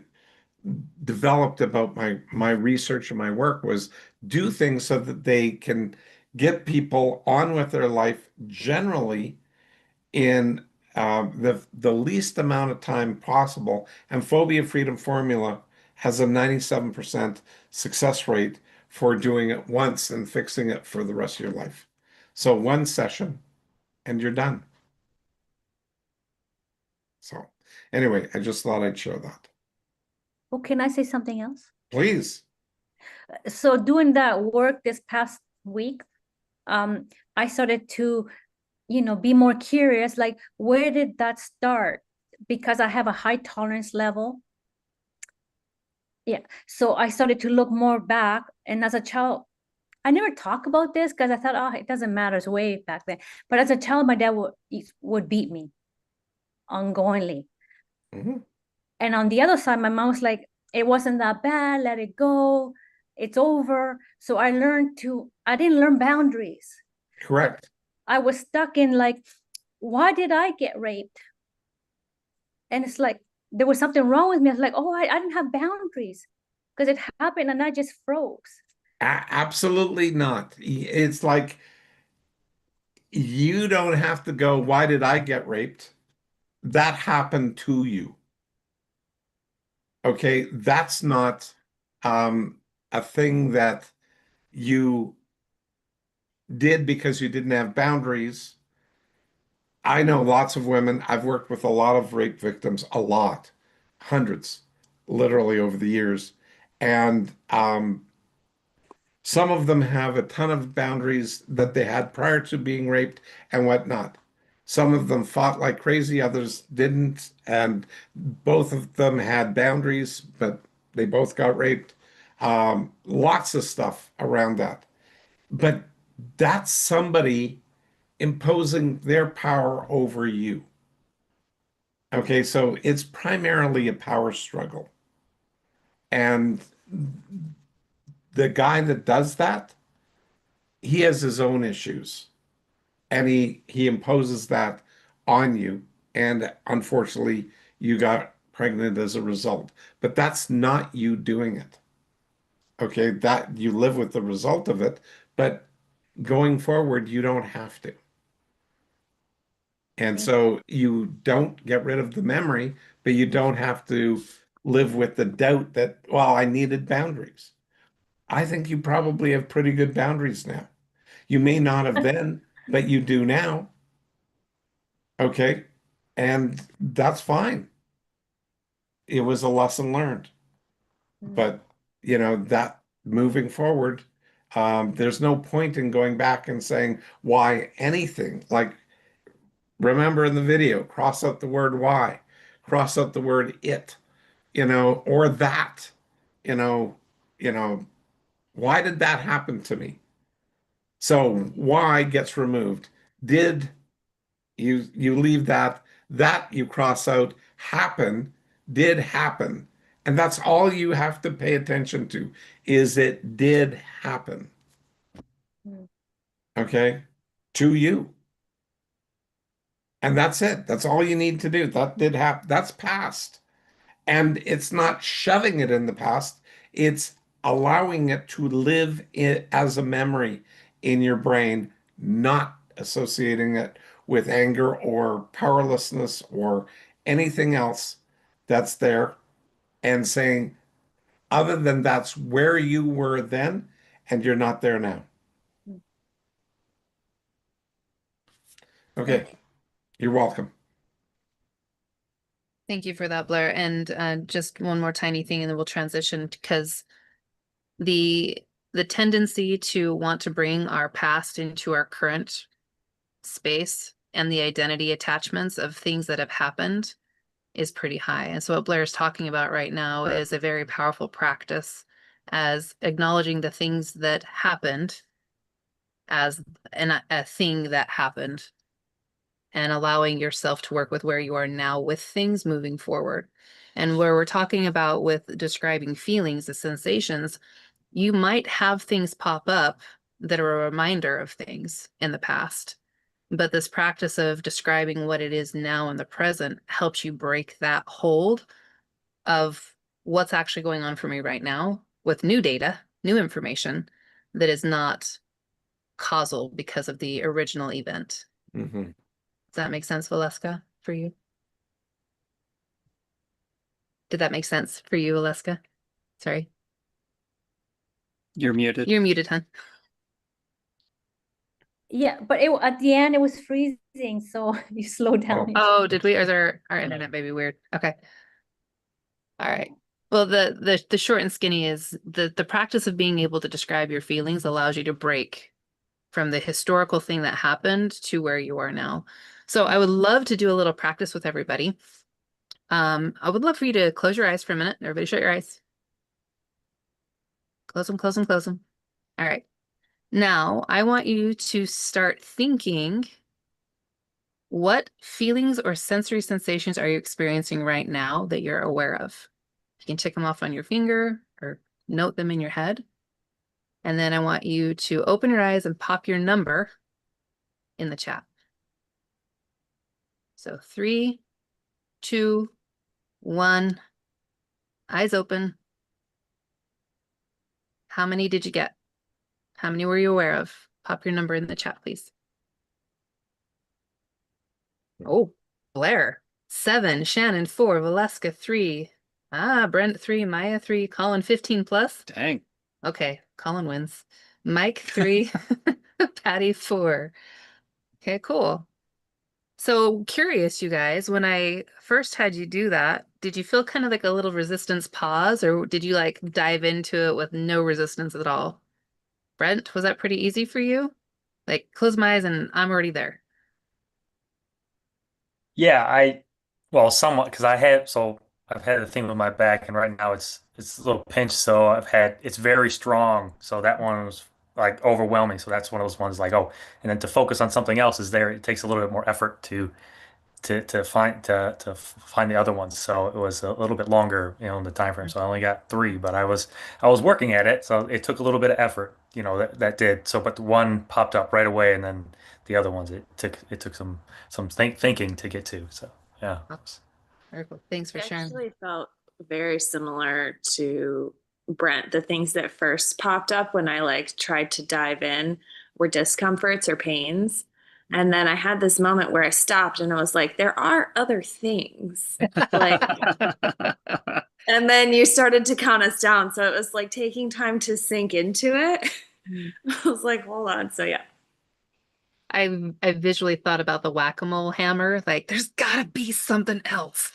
developed about my research and my work was do things so that they can get people on with their life generally in the least amount of time possible. And Phobia Freedom Formula has a 97% success rate for doing it once and fixing it for the rest of your life. So one session and you're done. So anyway, I just thought I'd share that. Oh, can I say something else? Please. So doing that work this past week, I started to, be more curious, like, where did that start? Because I have a high tolerance level. Yeah. So I started to look more back. And as a child, I never talk about this because I thought, oh, it doesn't matter. It's way back then. But as a child, my dad would beat me ongoingly. Mhm. And on the other side, my mom was like, it wasn't that bad. Let it go. It's over. So I didn't learn boundaries. Correct. I was stuck in like, why did I get raped? And it's like, there was something wrong with me. I was like, oh, I didn't have boundaries because it happened and I just froze. Absolutely not. It's like you don't have to go, why did I get raped? That happened to you. Okay, that's not a thing that you did because you didn't have boundaries. I know lots of women. I've worked with a lot of rape victims, a lot, hundreds, literally over the years. And some of them have a ton of boundaries that they had prior to being raped and whatnot. Some of them fought like crazy, others didn't. And both of them had boundaries, but they both got raped. Lots of stuff around that. But that's somebody imposing their power over you. Okay, so it's primarily a power struggle. And the guy that does that, he has his own issues. And he imposes that on you. And unfortunately, you got pregnant as a result. But that's not you doing it. Okay, that you live with the result of it, but going forward, you don't have to. And so you don't get rid of the memory, but you don't have to live with the doubt that, well, I needed boundaries. I think you probably have pretty good boundaries now. You may not have then, but you do now. Okay. And that's fine. It was a lesson learned. But, that moving forward, there's no point in going back and saying why anything. Like, remember in the video, cross out the word why, cross out the word it, or that, you know, you know, why did that happen to me? So why gets removed. Did you leave that you cross out happen, did happen. And that's all you have to pay attention to is it did happen. Okay? To you. And that's it. That's all you need to do. That did happen. That's past. And it's not shoving it in the past, it's allowing it to live as a memory in your brain, not associating it with anger or powerlessness or anything else that's there, and saying, other than that's where you were then and you're not there now. Okay, you're welcome. Thank you for that, Blair. And just one more tiny thing, and then we'll transition, because the tendency to want to bring our past into our current space and the identity attachments of things that have happened is pretty high. And so what Blair is talking about right now is a very powerful practice as acknowledging the things that happened as a thing that happened, and allowing yourself to work with where you are now with things moving forward. And where we're talking about with describing feelings, the sensations, you might have things pop up that are a reminder of things in the past. But this practice of describing what it is now in the present helps you break that hold of what's actually going on for me right now with new data, new information that is not causal because of the original event. Mm-hmm. Does that make sense, Valeska, for you? Did that make sense for you, Valeska? Sorry. You're muted. You're muted, hon. Yeah, but at the end it was freezing, so you slow down. Oh, did we? Or is our internet may be weird? Okay. All right. Well, the short and skinny is the practice of being able to describe your feelings allows you to break from the historical thing that happened to where you are now. So I would love to do a little practice with everybody. I would love for you to close your eyes for a minute. Everybody shut your eyes. Close them, close them, close them. All right. Now I want you to start thinking, what feelings or sensory sensations are you experiencing right now that you're aware of? You can tick them off on your finger or note them in your head. And then I want you to open your eyes and pop your number in the chat. So 3, 2, 1, eyes open. How many did you get? How many were you aware of? Pop your number in the chat, please. Oh, Blair, 7, Shannon, 4, Valeska, 3. Brent, 3, Maya, 3, Colin, 15 plus. Dang. Okay, Colin wins. Mike, 3, Patty, 4. Okay, cool. So curious, you guys, when I first had you do that, did you feel kind of like a little resistance pause, or did you like dive into it with no resistance at all? Brent, was that pretty easy for you? Like, close my eyes and I'm already there. Yeah, well, somewhat, because I've had a thing with my back, and right now it's a little pinched, so it's very strong. So that one was like overwhelming. So that's one of those ones like, oh, and then to focus on something else is there. It takes a little bit more effort to find the other ones. So it was a little bit longer, in the time frame. So I only got 3, but I was working at it, so it took a little bit of effort, that did. So, but the one popped up right away, and then the other ones it took some thinking to get to. So yeah. Very cool. Thanks for I sharing. actually felt very similar to Brent. The things that first popped up when I like tried to dive in were discomforts or pains. And then I had this moment where I stopped and I was like, there are other things. Like, and then you started to count us down. So it was like taking time to sink into it. I was like, hold on. So yeah. I visually thought about the whack-a-mole hammer. Like, there's gotta be something else.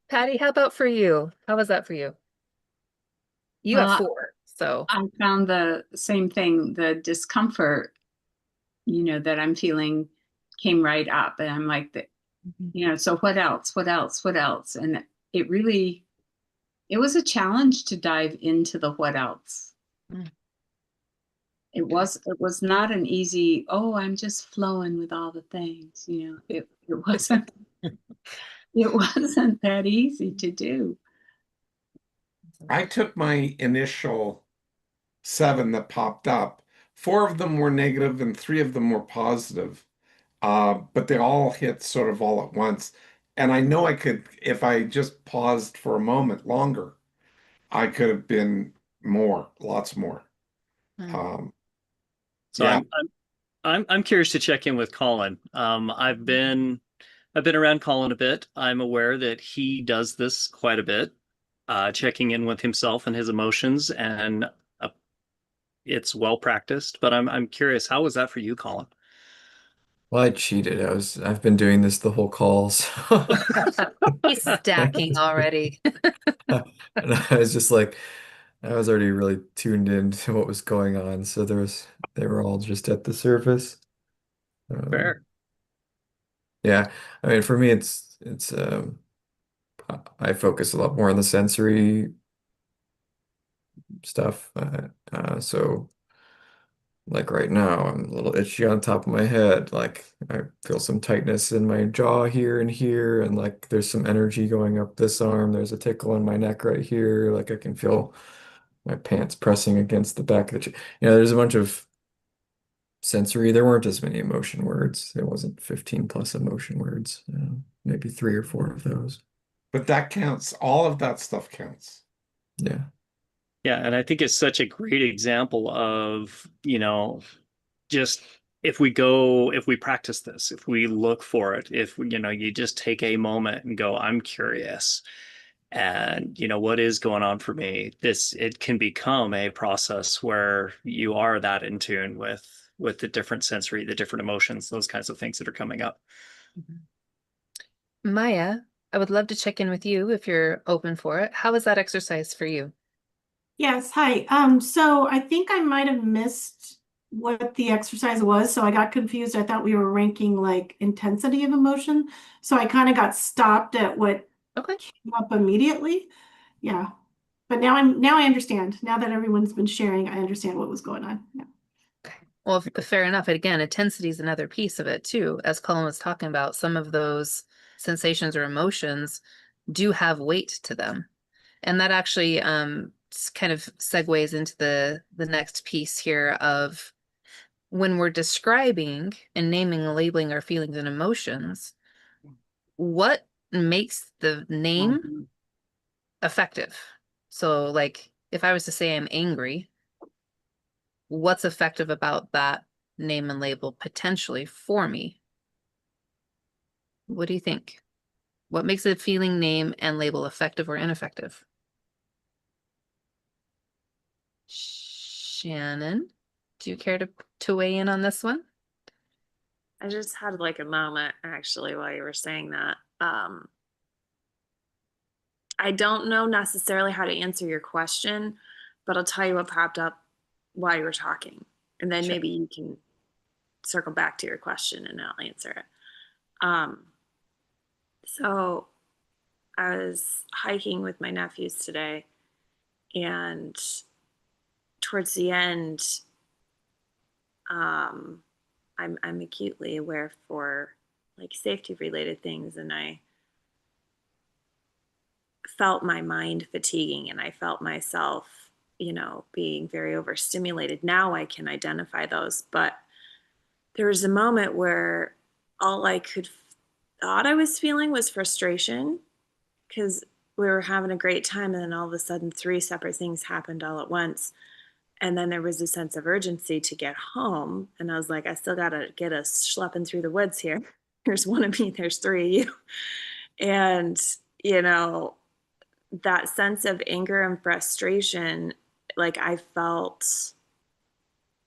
Patty, how about for you? How was that for you? You have 4, so. I found the same thing, the discomfort, that I'm feeling came right up. And I'm like, so what else? What else? What else? And it was a challenge to dive into the what else. Mm. It was not an easy, I'm just flowing with all the things, it wasn't, it wasn't that easy to do. I took my initial 7 that popped up. 4 of them were negative and 3 of them were positive. But they all hit sort of all at once. And I know I could, if I just paused for a moment longer, I could have been more, lots more. So yeah. I'm curious to check in with Colin. I've been I've been around Colin a bit. I'm aware that he does this quite a bit, checking in with himself and his emotions, and it's well practiced. But I'm curious, how was that for you, Colin? Well, I cheated. I've been doing this the whole call, so He's stacking already. and I was just like, I was already really tuned into what was going on, so they were all just at the surface. Fair. Yeah, I mean, for me, I focus a lot more on the sensory stuff. So like right now, I'm a little itchy on top of my head. Like I feel some tightness in my jaw here and here, and like there's some energy going up this arm. There's a tickle in my neck right here. Like I can feel my pants pressing against the back of the chair. There's a bunch of sensory. There weren't as many emotion words. There wasn't 15 plus emotion words. Maybe 3 or 4 of those. But that counts. All of that stuff counts. Yeah. Yeah, and I think it's such a great example of, just if we practice this, if we look for it, if you just take a moment and go, I'm curious, and what is going on for me, it can become a process where you are that in tune with the different sensory, the different emotions, those kinds of things that are coming up. Maya, I would love to check in with you if you're open for it. How was that exercise for you? Yes, hi. So I think I might have missed what the exercise was. So I got confused. I thought we were ranking like intensity of emotion. So I kind of got stopped at what came up immediately. Yeah. But now I understand. Now that everyone's been sharing, I understand what was going on. Yeah. Well, fair enough. Again, intensity is another piece of it too. As Colin was talking about, some of those sensations or emotions do have weight to them. And that actually kind of segues into the next piece here of when we're describing and naming and labeling our feelings and emotions, what makes the name effective? So like if I was to say I'm angry, what's effective about that name and label potentially for me? What do you think? What makes a feeling, name, and label effective or ineffective? Shannon, do you care to weigh in on this one? I just had like a moment actually while you were saying that. I don't know necessarily how to answer your question, but I'll tell you what popped up while you were talking. And then maybe you can circle back to your question and I'll answer it. So I was hiking with my nephews today, and towards the end, I'm acutely aware for like safety related things, and I felt my mind fatiguing and I felt myself, being very overstimulated. Now I can identify those, but there was a moment where all I thought I was feeling was frustration because we were having a great time, and then all of a sudden 3 separate things happened all at once. And then there was a sense of urgency to get home. And I was like, I still got to get us schlepping through the woods here. There's one of me, there's 3 of you. And, that sense of anger and frustration, like I felt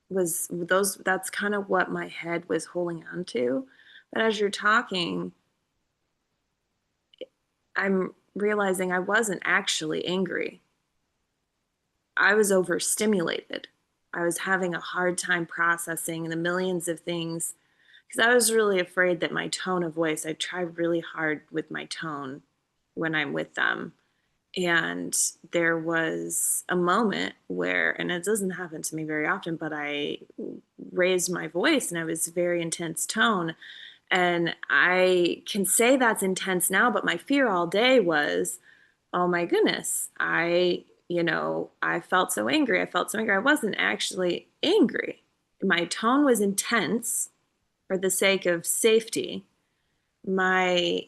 that's kind of what my head was holding on to. But as you're talking, I'm realizing I wasn't actually angry. I was overstimulated. I was having a hard time processing the millions of things because I was really afraid that my tone of voice, I try really hard with my tone when I'm with them. And there was a moment where, and it doesn't happen to me very often, but I raised my voice and I was very intense tone. And I can say that's intense now, but my fear all day was, oh my goodness, I felt so angry. I wasn't actually angry. My tone was intense for the sake of safety. My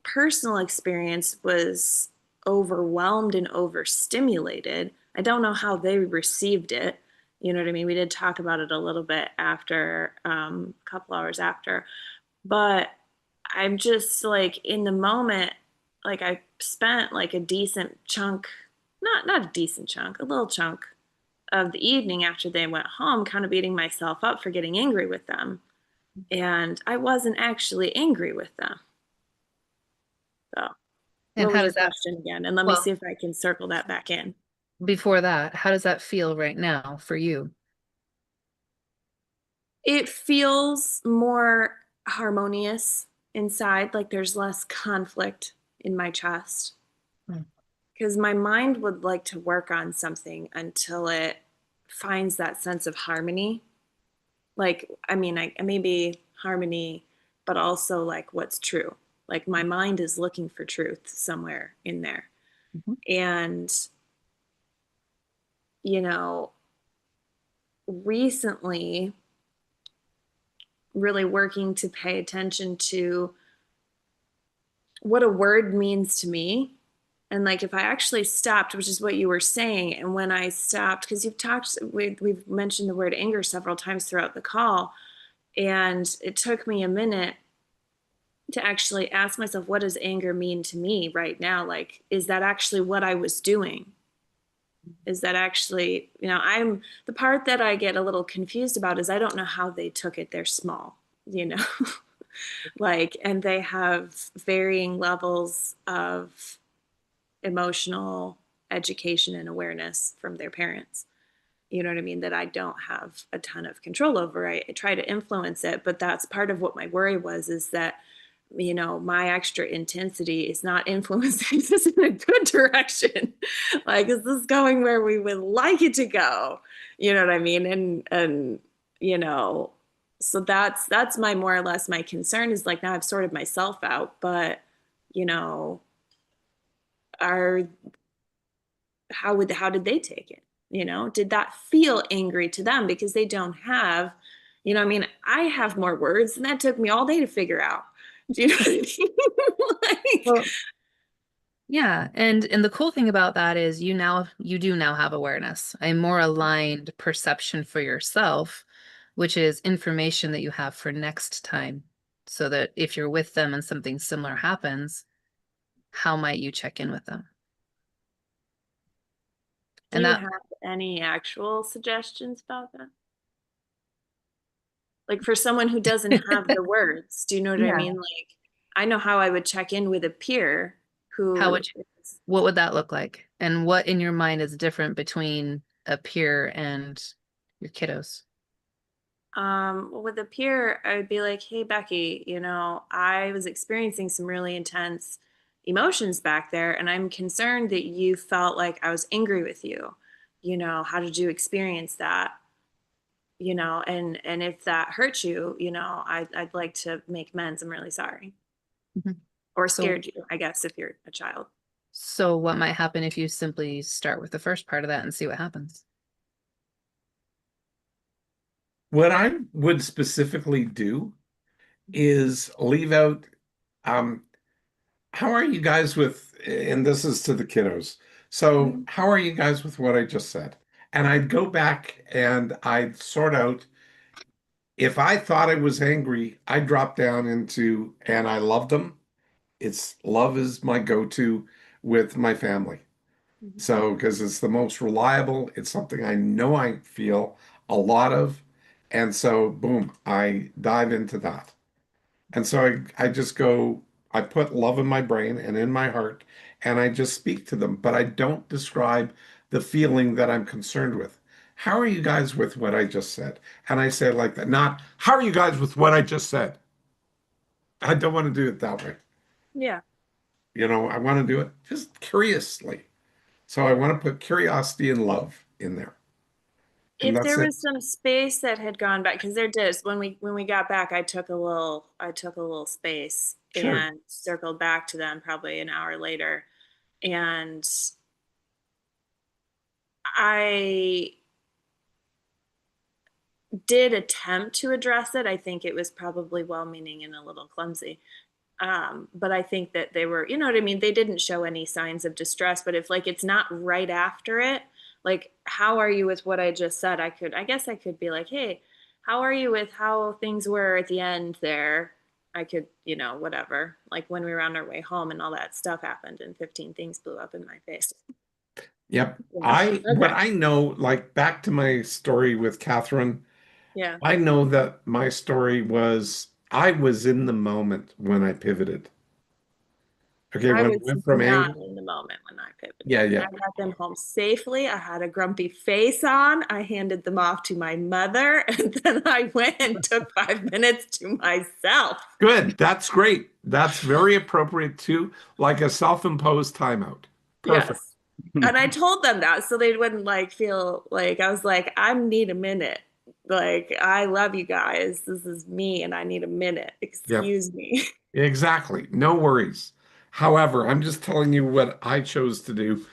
personal experience was overwhelmed and overstimulated. I don't know how they received it. You know what I mean? We did talk about it a little bit after, a couple hours after, but I'm just like in the moment, like I spent like a decent chunk, not a decent chunk, a little chunk of the evening after they went home, kind of beating myself up for getting angry with them. And I wasn't actually angry with them. So And what was how your does that, question again? And let me well, see if I can circle that back in. before that, how does that feel right now for you? It feels more harmonious inside, like there's less conflict in my chest. Hmm. Because my mind would like to work on something until it finds that sense of harmony. Like, I mean, I maybe harmony, but also like what's true. Like my mind is looking for truth somewhere in there. Mhm. And, you know, recently, really working to pay attention to what a word means to me. And like if I actually stopped, which is what you were saying, and when I stopped, because we've mentioned the word anger several times throughout the call, and it took me a minute to actually ask myself, what does anger mean to me right now? Like, is that actually what I was doing? Is that actually, I'm the part that I get a little confused about is I don't know how they took it. They're small, you know, like, and they have varying levels of emotional education and awareness from their parents. You know what I mean? That I don't have a ton of control over. I try to influence it, but that's part of what my worry was is that, my extra intensity is not influencing this in a good direction. Like, is this going where we would like it to go? You know what I mean? And, so that's my more or less my concern is like now I've sorted myself out, but, you know, are how did they take it? Did that feel angry to them because they don't have, I mean, I have more words and that took me all day to figure out. Do you know what I mean? Like, Well, yeah, and the cool thing about that is you do now have awareness, a more aligned perception for yourself, which is information that you have for next time. So that if you're with them and something similar happens, how might you check in with them? do And you that have any actual suggestions about that? Like for someone who doesn't have the words, do you know what I Yeah. mean? Like, I know how I would check in with a peer How who would what would that look like? And what in your mind is different between a peer and your kiddos? with a peer, I would be like, hey, Becky, I was experiencing some really intense emotions back there, and I'm concerned that you felt like I was angry with you. How did you experience that? And if that hurt you, I'd like to make amends. I'm really sorry. Mhm. Or So scared you, I guess, if you're a child. so what might happen if you simply start with the first part of that and see what happens? What I would specifically do is leave out, um, how are you guys with, and this is to the kiddos. So, how are you guys with what I just said? And I'd go back and I'd sort out, if I thought I was angry, I'd drop down into, and I loved them. It's love is my go-to with my family. Mhm. So, because it's the most reliable, it's something I know I feel a lot of. And so, boom, I dive into that. And so I just go, I put love in my brain and in my heart, and I just speak to them, but I don't describe the feeling that I'm concerned with. How are you guys with what I just said? And I say it like that, not, how are you guys with what I just said? I don't want to do it that way. Yeah. I want to do it just curiously. So I want to put curiosity and love in there. And If that's there it. was some space that had gone back, because there did, when we got back, I took a little space Sure. and circled back to them probably an hour later. And I did attempt to address it. I think it was probably well-meaning and a little clumsy. But I think that they were, you know what I mean? They didn't show any signs of distress, but if like it's not right after it, like, how are you with what I just said? I guess I could be like, hey, how are you with how things were at the end there? I could, you know, whatever. Like when we were on our way home and all that stuff happened and 15 things blew up in my face. Yep. Yeah. What Okay. I know, like back to my story with Catherine, Yeah. I know that my story was I was in the moment when I pivoted. Okay, I when I was went from not anger. in the moment when I pivoted. Yeah, I yeah. got them home safely. I had a grumpy face on. I handed them off to my mother, and then I went and took 5 minutes to myself. Good. That's great. That's very appropriate too, like a self-imposed timeout. Perfect. Yes. And I told them that so they wouldn't like feel like I was like, I need a minute. Like, I love you guys. This is me, and I need a minute. Yep. Excuse me. Exactly. No worries. However, I'm just telling you what I chose to do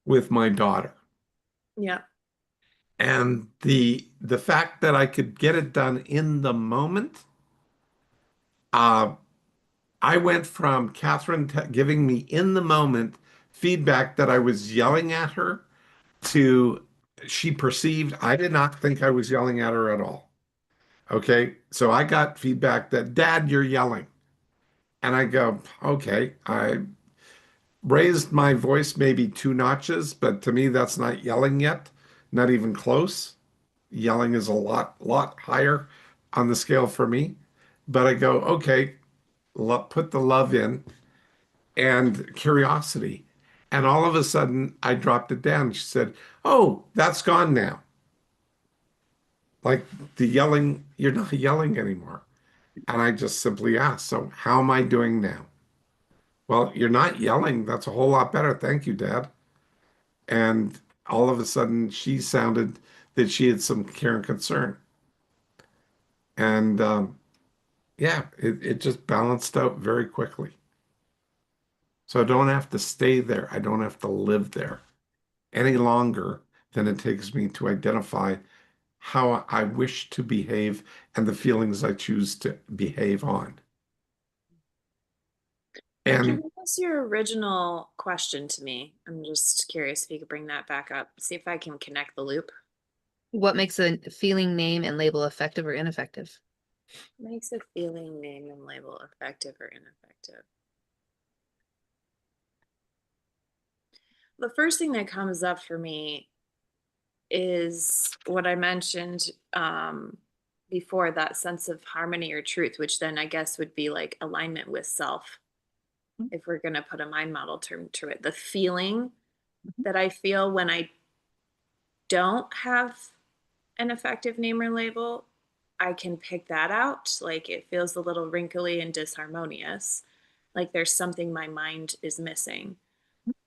with my daughter. Yeah. And the fact that I could get it done in the moment, uh, I went from Catherine giving me in the moment feedback that I was yelling at her to she perceived I did not think I was yelling at her at all. Okay. So I got feedback that, Dad, you're yelling. And I go, okay, I raised my voice maybe 2 notches, but to me, that's not yelling yet, not even close. Yelling is a lot higher on the scale for me. But I go, okay, put the love in and curiosity. And all of a sudden, I dropped it down. She said, oh, that's gone now. Like the yelling, you're not yelling anymore. And I just simply asked, so how am I doing now? Well, you're not yelling. That's a whole lot better. Thank you, Dad. And all of a sudden, she sounded that she had some care and concern. And yeah, it just balanced out very quickly. So I don't have to stay there. I don't have to live there any longer than it takes me to identify how I wish to behave and the feelings I choose to behave on. Becky, And what was your original question to me? I'm just curious if you could bring that back up. See if I can connect the loop. What makes a feeling, name, and label effective or ineffective? Makes a feeling, name, and label effective or ineffective. The first thing that comes up for me is what I mentioned before, that sense of harmony or truth, which then I guess would be like alignment with self. If we're going to put a mind model term to it, the feeling that I feel when I don't have an effective name or label, I can pick that out. Like it feels a little wrinkly and disharmonious, like there's something my mind is missing.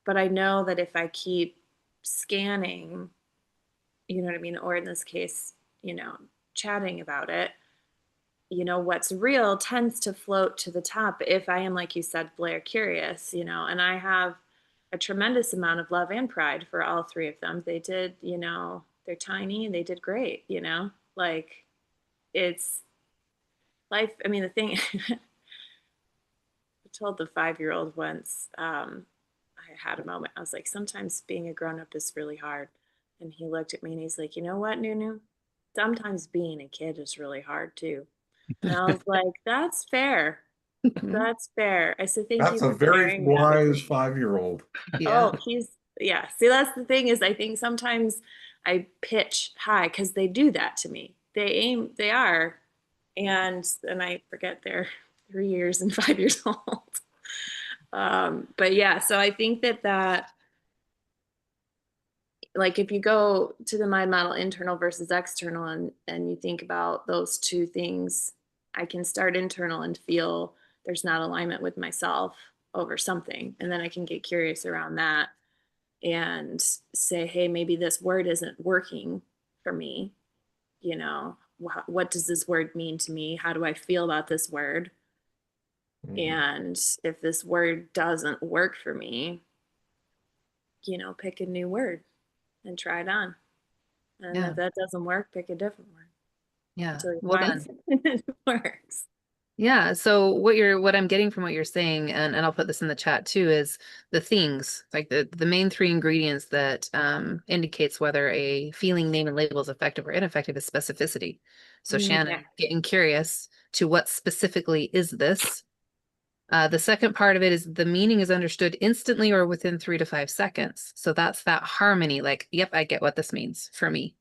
But I know that if I keep scanning, you know what I mean? Or in this case, you know, chatting about it, you know, what's real tends to float to the top if I am, like you said, Blair, curious, you know, and I have a tremendous amount of love and pride for all three of them. They did, you know, they're tiny and they did great, you know, like it's life. I mean, the thing I told the 5-year-old once, I had a moment. I was like, sometimes being a grown up is really hard. And he looked at me and he's like, you know what, Nunu? Sometimes being a kid is really hard too. And I was like, that's fair. That's fair. I said, thank you that's a for very sharing that with wise me. 5-year-old. Yeah. Oh, yeah. See, that's the thing is I think sometimes I pitch high because they do that to me. They are. And I forget they're 3 years and 5 years old. But yeah, so I think that like if you go to the mind model internal versus external and you think about those two things, I can start internal and feel there's not alignment with myself over something, and then I can get curious around that and say, hey, maybe this word isn't working for me. You know, what does this word mean to me? How do I feel about this word? And if this word doesn't work for me, you know, pick a new word and try it on. And Yeah. if that doesn't work, pick a different word Yeah. until you Well find done. something that works. Yeah. So what I'm getting from what you're saying, and I'll put this in the chat too, is the things, like the main three ingredients that indicates whether a feeling, name, and label is effective or ineffective is specificity. So Yeah. Shannon, getting curious to what specifically is this. The second part of it is the meaning is understood instantly or within 3 to 5 seconds. So that's that harmony, like, yep, I get what this means for me.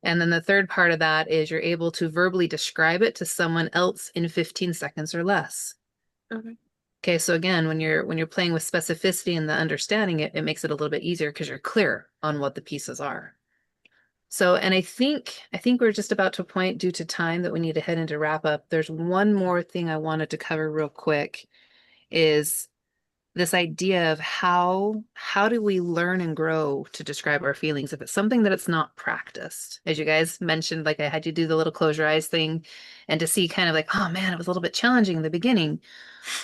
And then the third part of that is you're able to verbally describe it to someone else in 15 seconds or less. Okay. Okay, so again, when you're playing with specificity and the understanding it, it makes it a little bit easier because you're clear on what the pieces are. So, and I think we're just about to a point due to time that we need to head into wrap up. There's one more thing I wanted to cover real quick, is this idea of how do we learn and grow to describe our feelings if it's something that it's not practiced. As you guys mentioned, like I had you do the little close your eyes thing and to see kind of like, oh man, it was a little bit challenging in the beginning.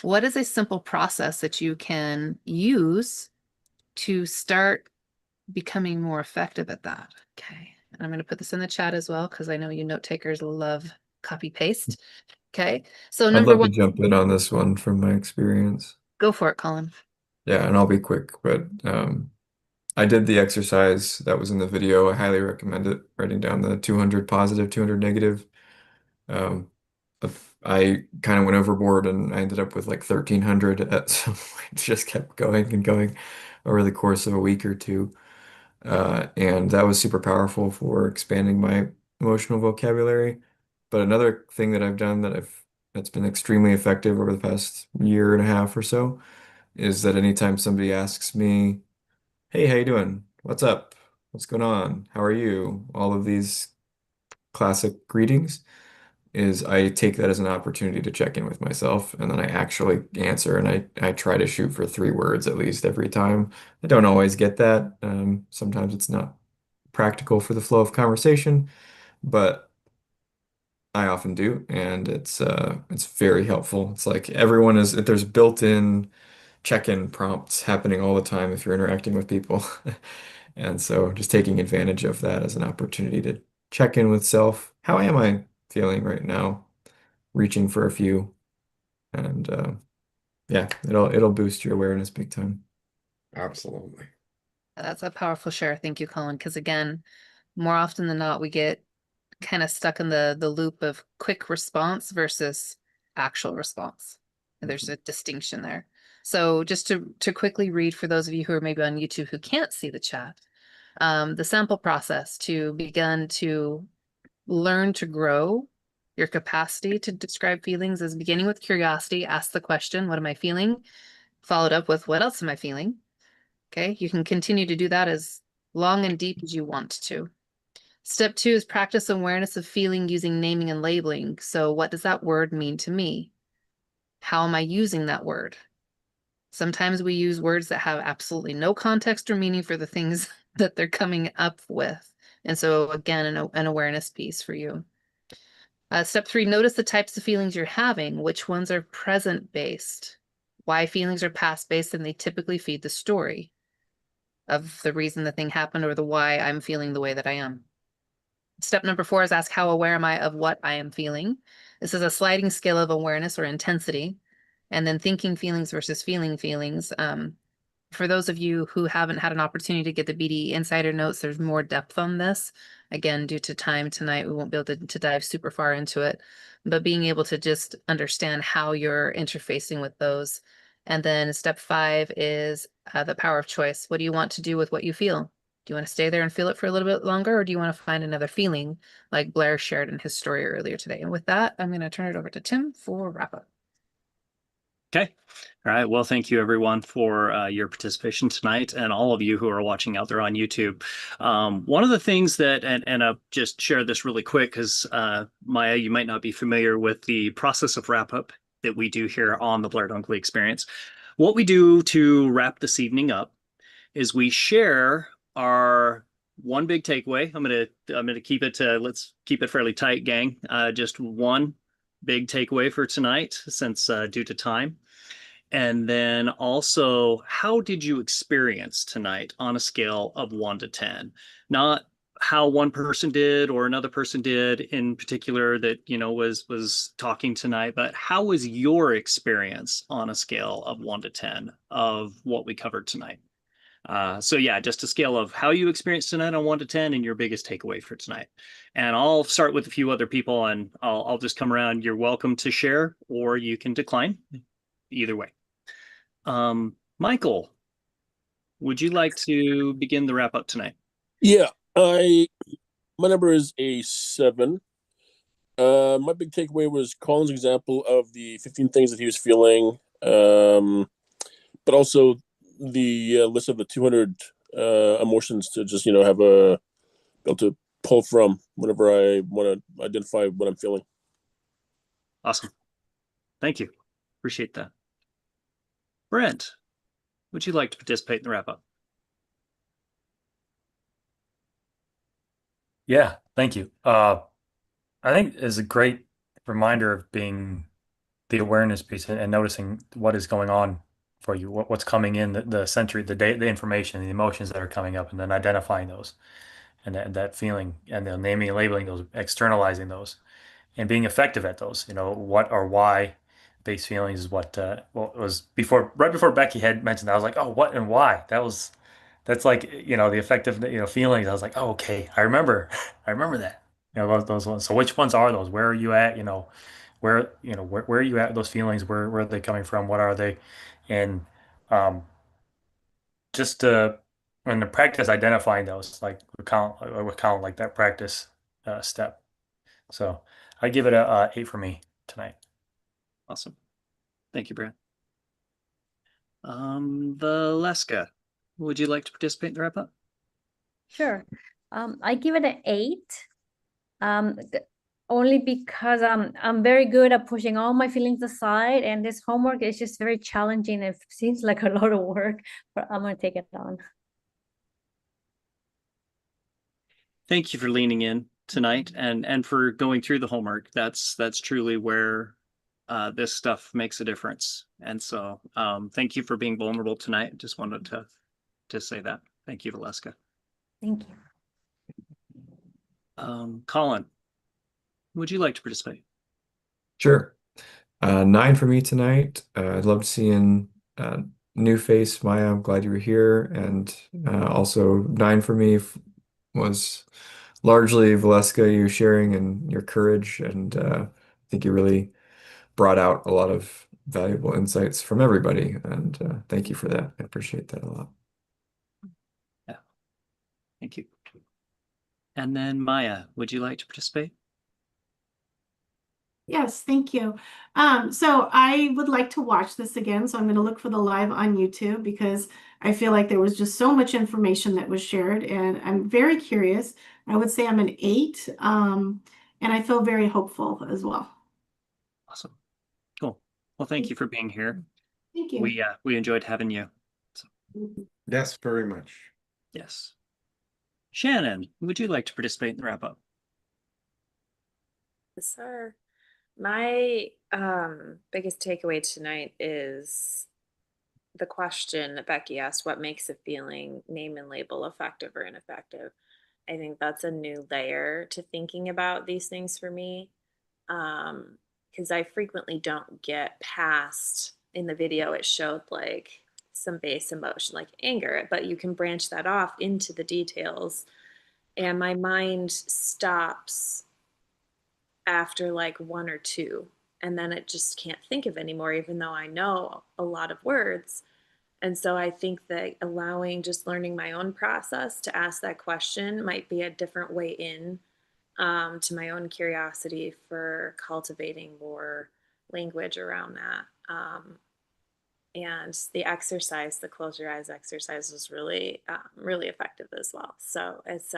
What is a simple process that you can use to start becoming more effective at that? Okay. And I'm going to put this in the chat as well, because I know you note takers love copy paste. Okay. So I'd number love to one, jump in on this one from my experience. go for it, Colin. Yeah, and I'll be quick, but I did the exercise that was in the video. I highly recommend it, writing down the 200 positive, 200 negative. Um, I kind of went overboard and I ended up with like 1,300 at some point. Just kept going and going over the course of a week or two. And that was super powerful for expanding my emotional vocabulary. But another thing that I've done that's been extremely effective over the past year and a half or so is that anytime somebody asks me, "Hey, how you doing? What's up? What's going on? How are you?" All of these classic greetings, is I take that as an opportunity to check in with myself, and then I actually answer, and I try to shoot for 3 words at least every time. I don't always get that. Sometimes it's not practical for the flow of conversation, but I often do, and it's very helpful. It's like there's built-in check-in prompts happening all the time if you're interacting with people. And so just taking advantage of that as an opportunity to check in with self. How am I feeling right now? Reaching for a few, and yeah, it'll boost your awareness big time. Absolutely. That's a powerful share. Thank you, Colin. Because again, more often than not, we get kind of stuck in the loop of quick response versus actual response. And there's a distinction there. So just to quickly read for those of you who are maybe on YouTube who can't see the chat, the sample process to begin to learn to grow your capacity to describe feelings is beginning with curiosity. Ask the question, what am I feeling? Followed up with, what else am I feeling? Okay, you can continue to do that as long and deep as you want to. Step 2 is practice awareness of feeling using naming and labeling. So what does that word mean to me? How am I using that word? Sometimes we use words that have absolutely no context or meaning for the things that they're coming up with. And so again, an awareness piece for you. Step 3, notice the types of feelings you're having. Which ones are present-based? Why feelings are past-based, and they typically feed the story of the reason the thing happened or the why I'm feeling the way that I am. Step number 4 is ask, how aware am I of what I am feeling? This is a sliding scale of awareness or intensity. And then thinking feelings versus feeling feelings. For those of you who haven't had an opportunity to get the BD Insider Notes, there's more depth on this. Again, due to time tonight, we won't be able to dive super far into it. But being able to just understand how you're interfacing with those. And then step 5 is the power of choice. What do you want to do with what you feel? Do you want to stay there and feel it for a little bit longer, or do you want to find another feeling like Blair shared in his story earlier today? And with that, I'm going to turn it over to Tim for wrap up. Okay. All right. Well, thank you everyone for your participation tonight, and all of you who are watching out there on YouTube. One of the things that, and I'll just share this really quick because Maya, you might not be familiar with the process of wrap up that we do here on the Blair Dunkley Experience. What we do to wrap this evening up is we share our one big takeaway. I'm gonna keep it let's keep it fairly tight, gang. Just one big takeaway for tonight, since due to time. And then also, how did you experience tonight on a scale of 1 to 10? Not how one person did or another person did in particular that, you know, was talking tonight, but how was your experience on a scale of 1 to 10 of what we covered tonight? So yeah, just a scale of how you experienced tonight on 1 to 10 and your biggest takeaway for tonight. And I'll start with a few other people and I'll just come around. You're welcome to share or you can decline. Either way. Michael, would you like to begin the wrap up tonight? Yeah, my number is a 7. My big takeaway was Colin's example of the 15 things that he was feeling, but also the list of the 200 emotions to just have be able to pull from whenever I want to identify what I'm feeling. Awesome. Thank you. Appreciate that. Brent, would you like to participate in the wrap up? Yeah, thank you. I think it's a great reminder of being the awareness piece and noticing what is going on for you, what's coming in the sensory, the information, the emotions that are coming up, and then identifying those and that feeling, and then naming and labeling those, externalizing those, and being effective at those. What or why based feelings is what was right before Becky had mentioned that. I was like, oh, what and why? That's like, the effective, feelings. I was like, oh, okay, I remember. I remember that. Those ones. So which ones are those? Where are you at? Where are you at with those feelings? Where are they coming from? What are they? And um, just to when the practice identifying those, like we count like that practice step. So I give it a 8 for me tonight. Awesome. Thank you, Brent. Valeska, would you like to participate in the wrap up? Sure. I give it an 8. Only because I'm very good at pushing all my feelings aside, and this homework is just very challenging. It seems like a lot of work, but I'm gonna take it on. Thank you for leaning in tonight and for going through the homework. That's truly where this stuff makes a difference. And so thank you for being vulnerable tonight. Just wanted to say that. Thank you, Valeska. Thank you. Colin, would you like to participate? Sure. 9 for me tonight. I loved seeing new face, Maya. I'm glad you were here. And also 9 for me was largely Valeska, you sharing and your courage. And I think you really brought out a lot of valuable insights from everybody. And thank you for that. I appreciate that a lot. Yeah. Thank you. And then Maya, would you like to participate? Yes, thank you. So I would like to watch this again. So I'm going to look for the live on YouTube because I feel like there was just so much information that was shared, and I'm very curious. I would say I'm an 8, and I feel very hopeful as well. Awesome. Cool. Well, thank you for being here. Thank you. We enjoyed having you. So, Yes, very much. yes. Shannon, would you like to participate in the wrap up? Yes, sir. My biggest takeaway tonight is the question that Becky asked, what makes a feeling, name and label, effective or ineffective? I think that's a new layer to thinking about these things for me. Because I frequently don't get past, in the video, it showed like some base emotion like anger, but you can branch that off into the details. And my mind stops after like 1 or 2, and then it just can't think of anymore, even though I know a lot of words. And so I think that just learning my own process to ask that question might be a different way in to my own curiosity for cultivating more language around that. And the exercise, the close your eyes exercise, was really, really effective as well. So it's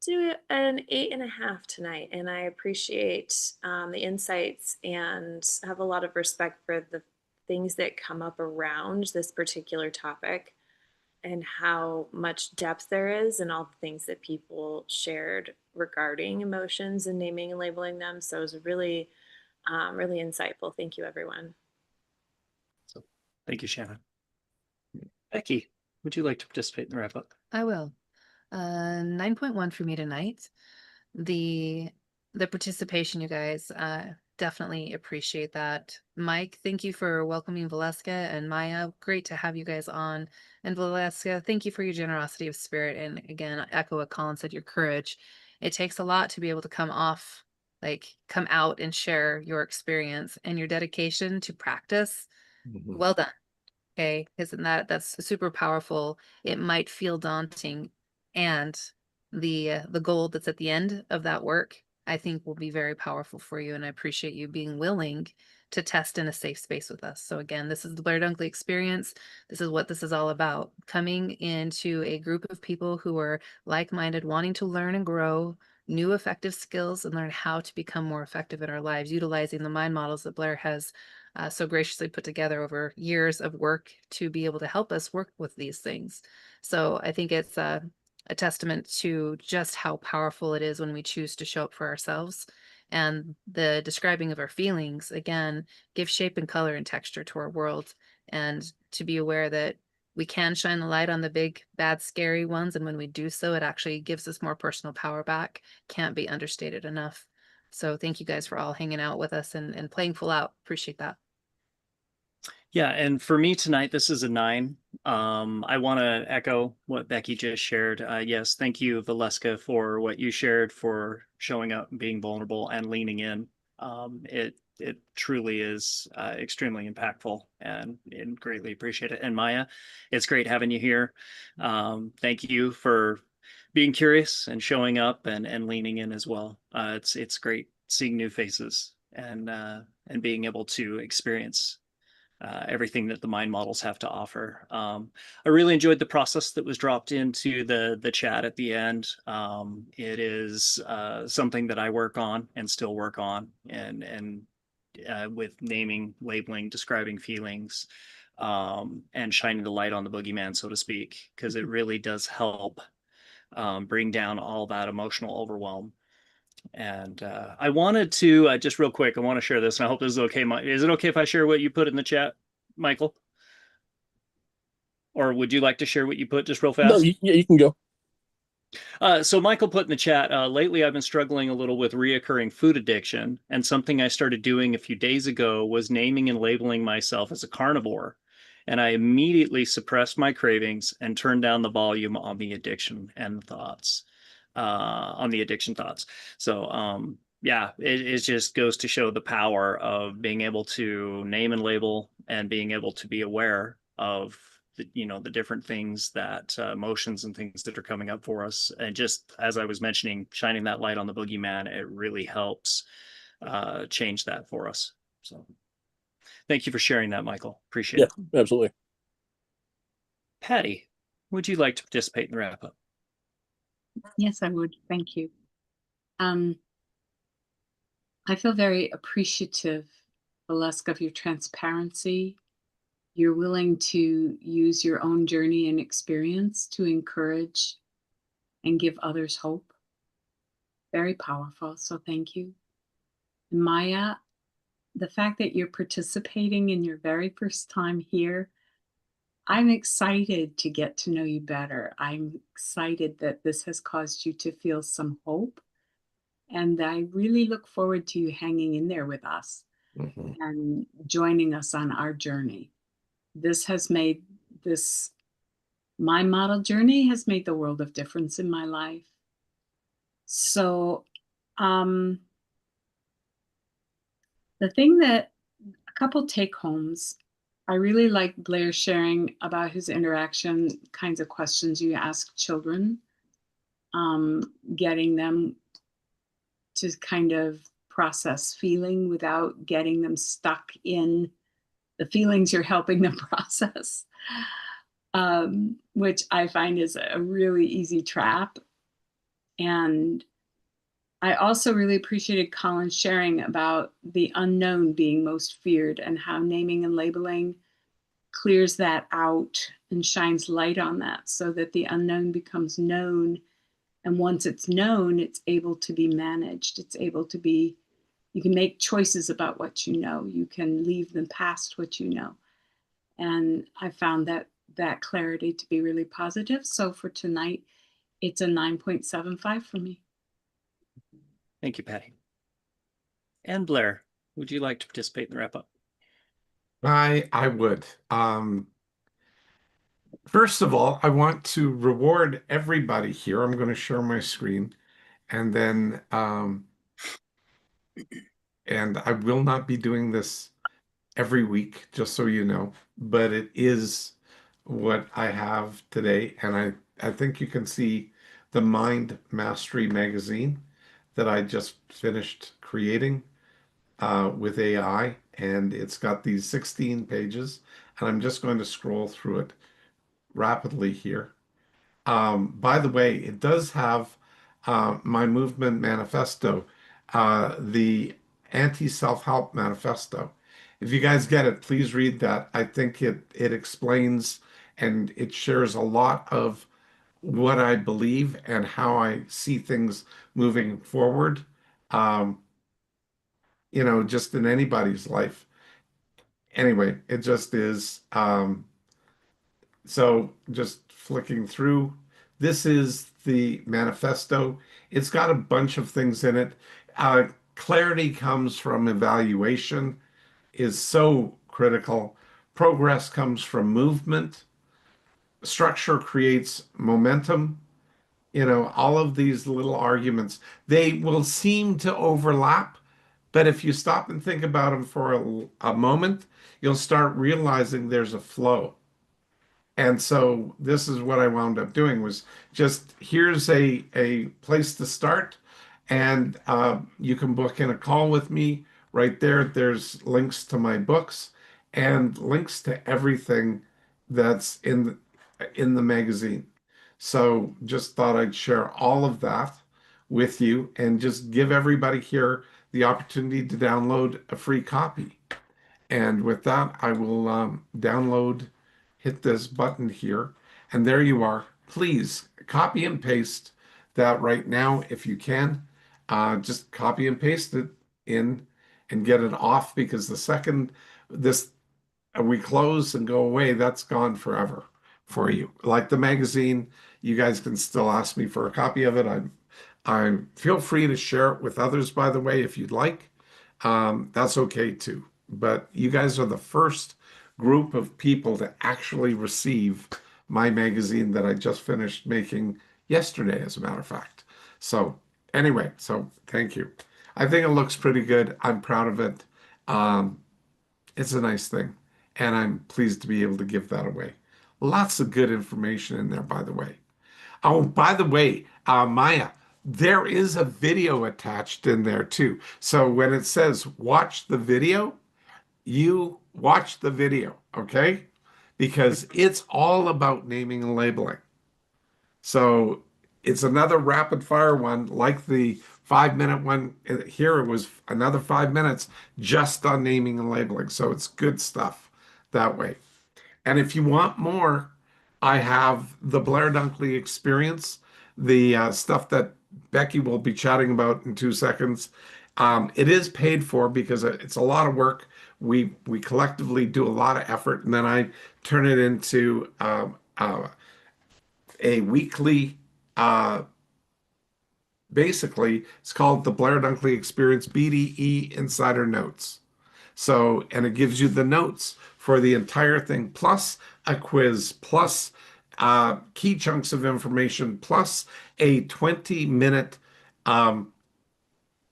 do an 8.5 tonight, and I appreciate the insights and have a lot of respect for the things that come up around this particular topic and how much depth there is and all the things that people shared regarding emotions and naming and labeling them. So it was really, really insightful. Thank you, everyone. So, thank you, Shannon. Becky, would you like to participate in the wrap up? I will. 9.1 for me tonight. The participation, you guys, definitely appreciate that. Mike, thank you for welcoming Valeska and Maya. Great to have you guys on. And Valeska, thank you for your generosity of spirit. And again, echo what Colin said, your courage. It takes a lot to be able to come out and share your experience, and your dedication to practice. Well done. Okay, isn't that's super powerful. It might feel daunting, and the goal that's at the end of that work, I think, will be very powerful for you. And I appreciate you being willing to test in a safe space with us. So again, this is the Blair Dunkley experience. This is what this is all about. Coming into a group of people who are like-minded, wanting to learn and grow new effective skills and learn how to become more effective in our lives, utilizing the mind models that Blair has so graciously put together over years of work to be able to help us work with these things. So I think it's a testament to just how powerful it is when we choose to show up for ourselves. And the describing of our feelings, again, give shape and color and texture to our world. And to be aware that we can shine the light on the big, bad, scary ones. And when we do so, it actually gives us more personal power back. Can't be understated enough. So thank you guys for all hanging out with us and playing full out. Appreciate that. Yeah, and for me tonight, this is a 9. I want to echo what Becky just shared. Yes, thank you, Valeska, for what you shared, for showing up, being vulnerable, and leaning in. It truly is extremely impactful, and greatly appreciate it. And Maya, it's great having you here. Thank you for being curious and showing up and leaning in as well. It's great seeing new faces and being able to experience everything that the mind models have to offer. I really enjoyed the process that was dropped into the chat at the end. It is something that I work on and still work on, and with naming, labeling, describing feelings, and shining the light on the boogeyman, so to speak, because it really does help bring down all that emotional overwhelm. And I wanted to just real quick, I want to share this, and I hope this is okay. Is it okay if I share what you put in the chat, Michael? Or would you like to share what you put just real fast? No, you can go. So Michael put in the chat, lately I've been struggling a little with reoccurring food addiction, and something I started doing a few days ago was naming and labeling myself as a carnivore. And I immediately suppressed my cravings and turned down the volume on the addiction and thoughts. On the addiction thoughts. So yeah, it just goes to show the power of being able to name and label, and being able to be aware of the different things, that emotions and things that are coming up for us. And just as I was mentioning, shining that light on the boogeyman, it really helps change that for us. So thank you for sharing that, Michael. Appreciate it. Yeah, absolutely. Patty, would you like to participate in the wrap up? Yes, I would. Thank you. I feel very appreciative, Valeska, of your transparency. You're willing to use your own journey and experience to encourage and give others hope. Very powerful. So thank you. Maya, the fact that you're participating in your very first time here, I'm excited to get to know you better. I'm excited that this has caused you to feel some hope. And I really look forward to you hanging in there with us and joining us on our journey. This has made my model journey has made the world of difference in my life. So the thing that, a couple take homes, I really like Blair sharing about his interaction, kinds of questions you ask children, getting them to kind of process feeling without getting them stuck in the feelings you're helping them process, which I find is a really easy trap. And I also really appreciated Colin sharing about the unknown being most feared, and how naming and labeling clears that out and shines light on that, so that the unknown becomes known. And once it's known, it's able to be managed. It's able to be, you can make choices about what you know. You can leave them past what you know. And I found that clarity to be really positive. So for tonight, it's a 9.75 for me. Thank you, Patty. And Blair, Would you like to participate in the wrap up? I would. First of all, I want to reward everybody here. I'm going to share my screen, and then and I will not be doing this every week, just so you know, but it is what I have today, and I think you can see the Mind Mastery magazine that I just finished creating with AI, and it's got these 16 pages, and I'm just going to scroll through it rapidly here. By the way, it does have my movement manifesto, the anti-self-help manifesto. If you guys get it, please read that. I think it explains and it shares a lot of what I believe and how I see things moving forward. Um, just in anybody's life. Anyway, it just is. So just flicking through, this is the manifesto. It's got a bunch of things in it. Clarity comes from evaluation, is so critical. Progress comes from movement. Structure creates momentum. All of these little arguments, they will seem to overlap, but if you stop and think about them for a moment, you'll start realizing there's a flow. And so this is what I wound up doing was just here's a place to start, and you can book in a call with me right there. There's links to my books and links to everything that's in the magazine. So just thought I'd share all of that with you and just give everybody here the opportunity to download a free copy. And with that, I will hit this button here, and there you are. Please copy and paste that right now if you can. Just copy and paste it in and get it off, because the second this we close and go away, that's gone forever for you. Like the magazine, you guys can still ask me for a copy of it. I feel free to share it with others, by the way, if you'd like. That's okay too. But you guys are the first group of people to actually receive my magazine that I just finished making yesterday, as a matter of fact. So anyway, so thank you. I think it looks pretty good. I'm proud of it. It's a nice thing, and I'm pleased to be able to give that away. Lots of good information in there, by the way. Oh, by the way, Maya, there is a video attached in there too. So when it says watch the video, you watch the video, okay? Because it's all about naming and labeling. So it's another rapid fire one, like the 5 minute one. Here it was another 5 minutes just on naming and labeling. So it's good stuff that way. And if you want more, I have the Blair Dunkley experience, the stuff that Becky will be chatting about in 2 seconds. It is paid for because it's a lot of work. We collectively do a lot of effort, and then I turn it into a weekly. Basically, it's called the Blair Dunkley Experience BDE Insider Notes. So, and it gives you the notes for the entire thing, plus a quiz, plus key chunks of information, plus a 20-minute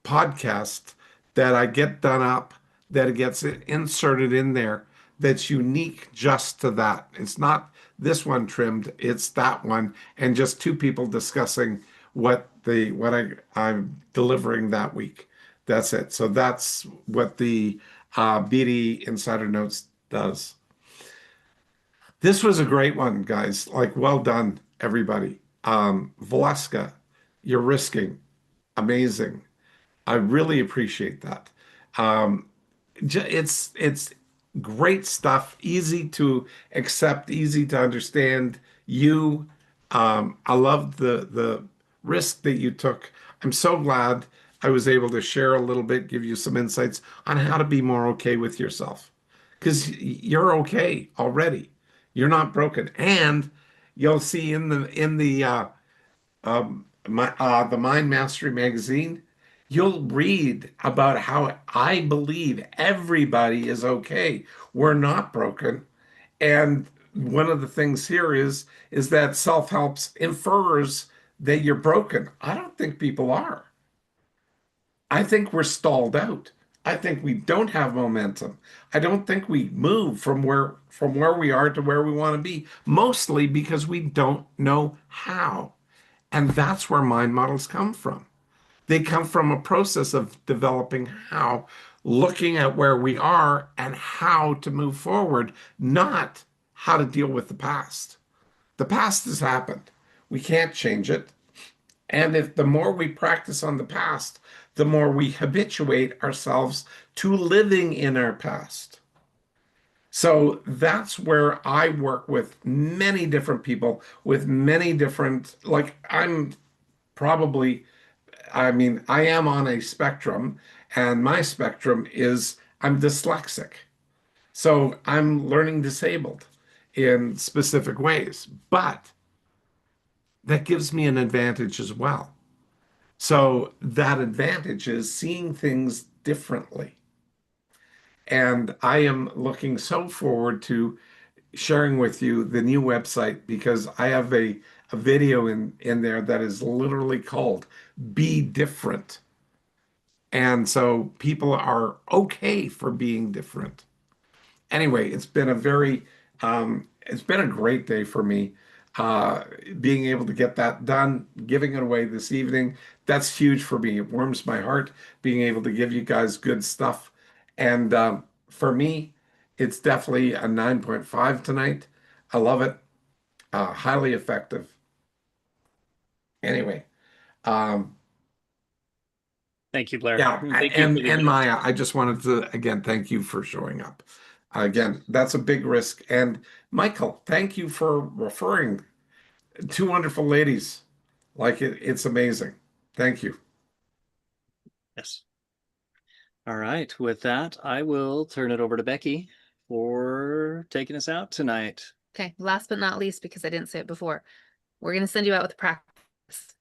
podcast that I get done up, that it gets inserted in there, that's unique just to that. It's not this one trimmed, it's that one, and just two people discussing what I'm delivering that week. That's it. So that's what the BD Insider Notes does. This was a great one, guys. Like, well done, everybody. Valeska, you're risking. Amazing. I really appreciate that. It's great stuff, easy to accept, easy to understand. I love the risk that you took. I'm so glad I was able to share a little bit, give you some insights on how to be more okay with yourself, because you're okay already. You're not broken, and you'll see in the Mind Mastery magazine, You'll read about how I believe everybody is okay. We're not broken. And one of the things here is that self-help infers that you're broken. I don't think people are. I think we're stalled out. I think we don't have momentum. I don't think we move from where we are to where we want to be, mostly because we don't know how. And that's where mind models come from. They come from a process of developing how, looking at where we are and how to move forward, not how to deal with the past. The past has happened. We can't change it. And if the more we practice on the past, the more we habituate ourselves to living in our past. So that's where I work with many different people with many different, like I'm probably, I mean, I am on a spectrum, and my spectrum is I'm dyslexic. So I'm learning disabled in specific ways, but that gives me an advantage as well. So that advantage is seeing things differently. And I am looking so forward to sharing with you the new website because I have a video in there that is literally called Be Different. And so people are okay for being different. Anyway, it's been a great day for me. Uh, Being able to get that done, giving it away this evening, that's huge for me. It warms my heart being able to give you guys good stuff. And for me, it's definitely a 9.5 tonight. I love it. Highly effective. Anyway, um, Thank you, Blair. yeah, Thank you for the and gift. Maya, I just wanted to again thank you for showing up. Again, that's a big risk. And Michael, thank you for referring two wonderful ladies. Like it's amazing. Thank you. Yes. All right. With that, I will turn it over to Becky for taking us out tonight. Okay, last but not least, because I didn't say it before, we're going to send you out with a practice.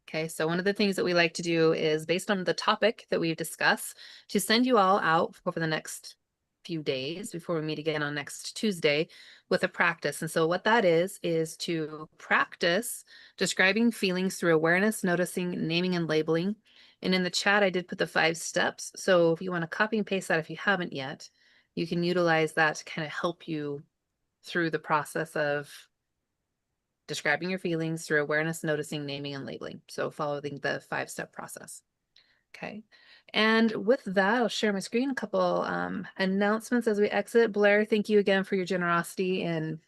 Okay, so one of the things that we like to do is based on the topic that we've discussed to send you all out over the next few days before we meet again on next Tuesday with a practice. And so what that is to practice describing feelings through awareness, noticing, naming, and labeling. And in the chat, I did put the 5 steps. So if you want to copy and paste that, if you haven't yet, you can utilize that to kind of help you through the process of describing your feelings through awareness, noticing, naming, and labeling. So following the 5-step process. Okay. And with that, I'll share my screen. A couple announcements as we exit. Blair, thank you again for your generosity in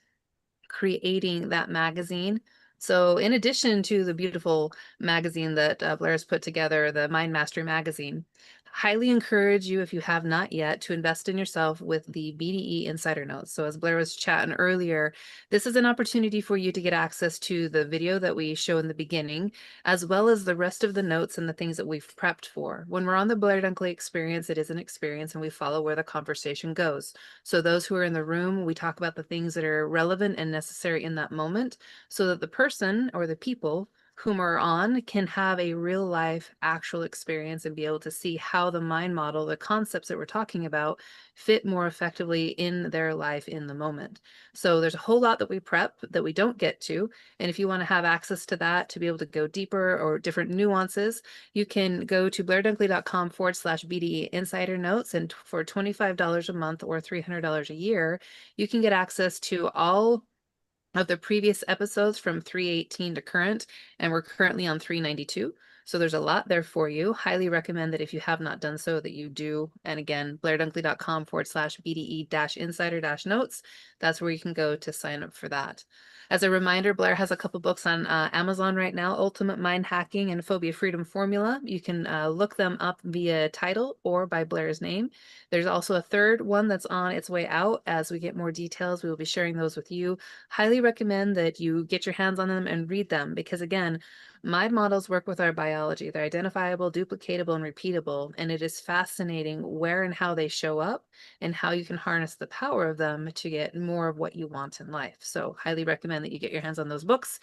creating that magazine. So in addition to the beautiful magazine that Blair has put together, the Mind Mastery magazine, highly encourage you, if you have not yet, to invest in yourself with the BDE Insider Notes. So as Blair was chatting earlier, this is an opportunity for you to get access to the video that we show in the beginning, as well as the rest of the notes and the things that we've prepped for. When we're on the Blair Dunkley experience, it is an experience and we follow where the conversation goes. So those who are in the room, we talk about the things that are relevant and necessary in that moment so that the person or the people whom are on can have a real life actual experience and be able to see how the mind model, the concepts that we're talking about, fit more effectively in their life in the moment. So there's a whole lot that we prep that we don't get to. And if you want to have access to that to be able to go deeper or different nuances, you can go to blairdunkley.com/BDE Insider Notes. And for $25 a month or $300 a year, you can get access to all of the previous episodes from 318 to current, and we're currently on 392. So there's a lot there for you. Highly recommend that if you have not done so, that you do. And again, blairdunkley.com/BDE-insider-notes. That's where you can go to sign up for that. As a reminder, Blair has a couple books on Amazon right now, Ultimate Mind Hacking and Phobia Freedom Formula. You can look them up via title or by Blair's name. There's also a third one that's on its way out. As we get more details, we will be sharing those with you. Highly recommend that you get your hands on them and read them because, again, mind models work with our biology. They're identifiable, duplicatable, and repeatable, and it is fascinating where and how they show up and how you can harness the power of them to get more of what you want in life. So highly recommend that you get your hands on those books.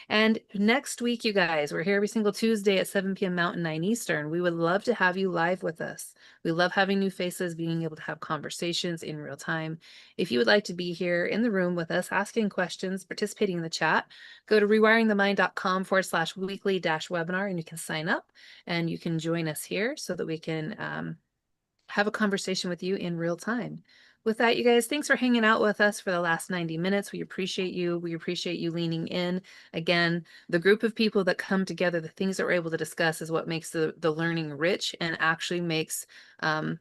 And next week, you guys, we're here every single Tuesday at 7 p.m. Mountain, 9 Eastern. We would love to have you live with us. We love having new faces, being able to have conversations in real time. If you would like to be here in the room with us, asking questions, participating in the chat, go to rewiringthemind.com/weekly-webinar, and you can sign up and you can join us here so that we can have a conversation with you in real time. With that, you guys, thanks for hanging out with us for the last 90 minutes. We appreciate you. We appreciate you leaning in. Again, the group of people that come together, the things that we're able to discuss is what makes the learning rich and actually makes the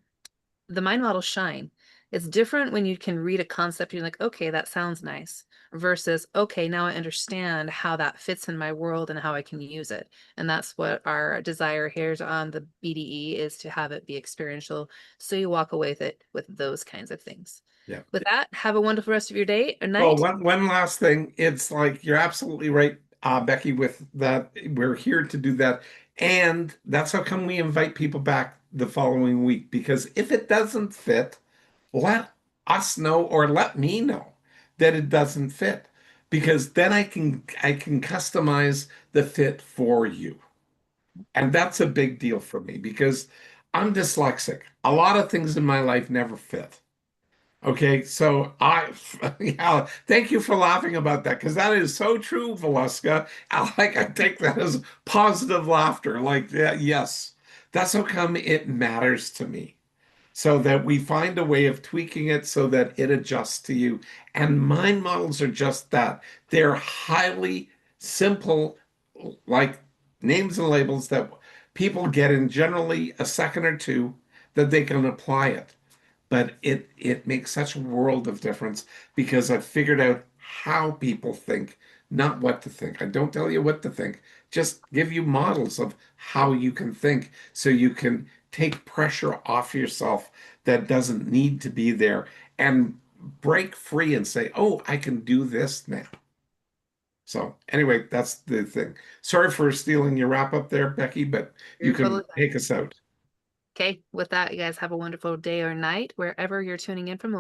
mind model shine. It's different when you can read a concept, you're like, okay, that sounds nice, versus, okay, now I understand how that fits in my world and how I can use it. And that's what our desire here on the BDE is, to have it be experiential. So you walk away with it with those kinds of things. Yeah. With that, have a wonderful rest of your day or night. Well, one last thing. It's like, you're absolutely right, Becky, with that. We're here to do that. And that's how come we invite people back the following week, because if it doesn't fit, let us know, or let me know that it doesn't fit, because then I can customize the fit for you. And that's a big deal for me, because I'm dyslexic. A lot of things in my life never fit. Okay, so yeah, thank you for laughing about that, because that is so true, Valeska. I take that as positive laughter. Like, yeah, yes, that's how come it matters to me, so that we find a way of tweaking it so that it adjusts to you. And mind models are just that. They're highly simple, like names and labels that people get in generally a second or two, that they can apply it. But it makes such a world of difference, because I've figured out how people think, not what to think. I don't tell you what to think, just give you models of how you can think, so you can take pressure off yourself that doesn't need to be there, and break free and say, oh, I can do this now. So anyway, that's the thing. Sorry for stealing your wrap up there, Becky, but you You're can totally fine. take us out. Okay, with that, you guys have a wonderful day or night wherever you're tuning in from.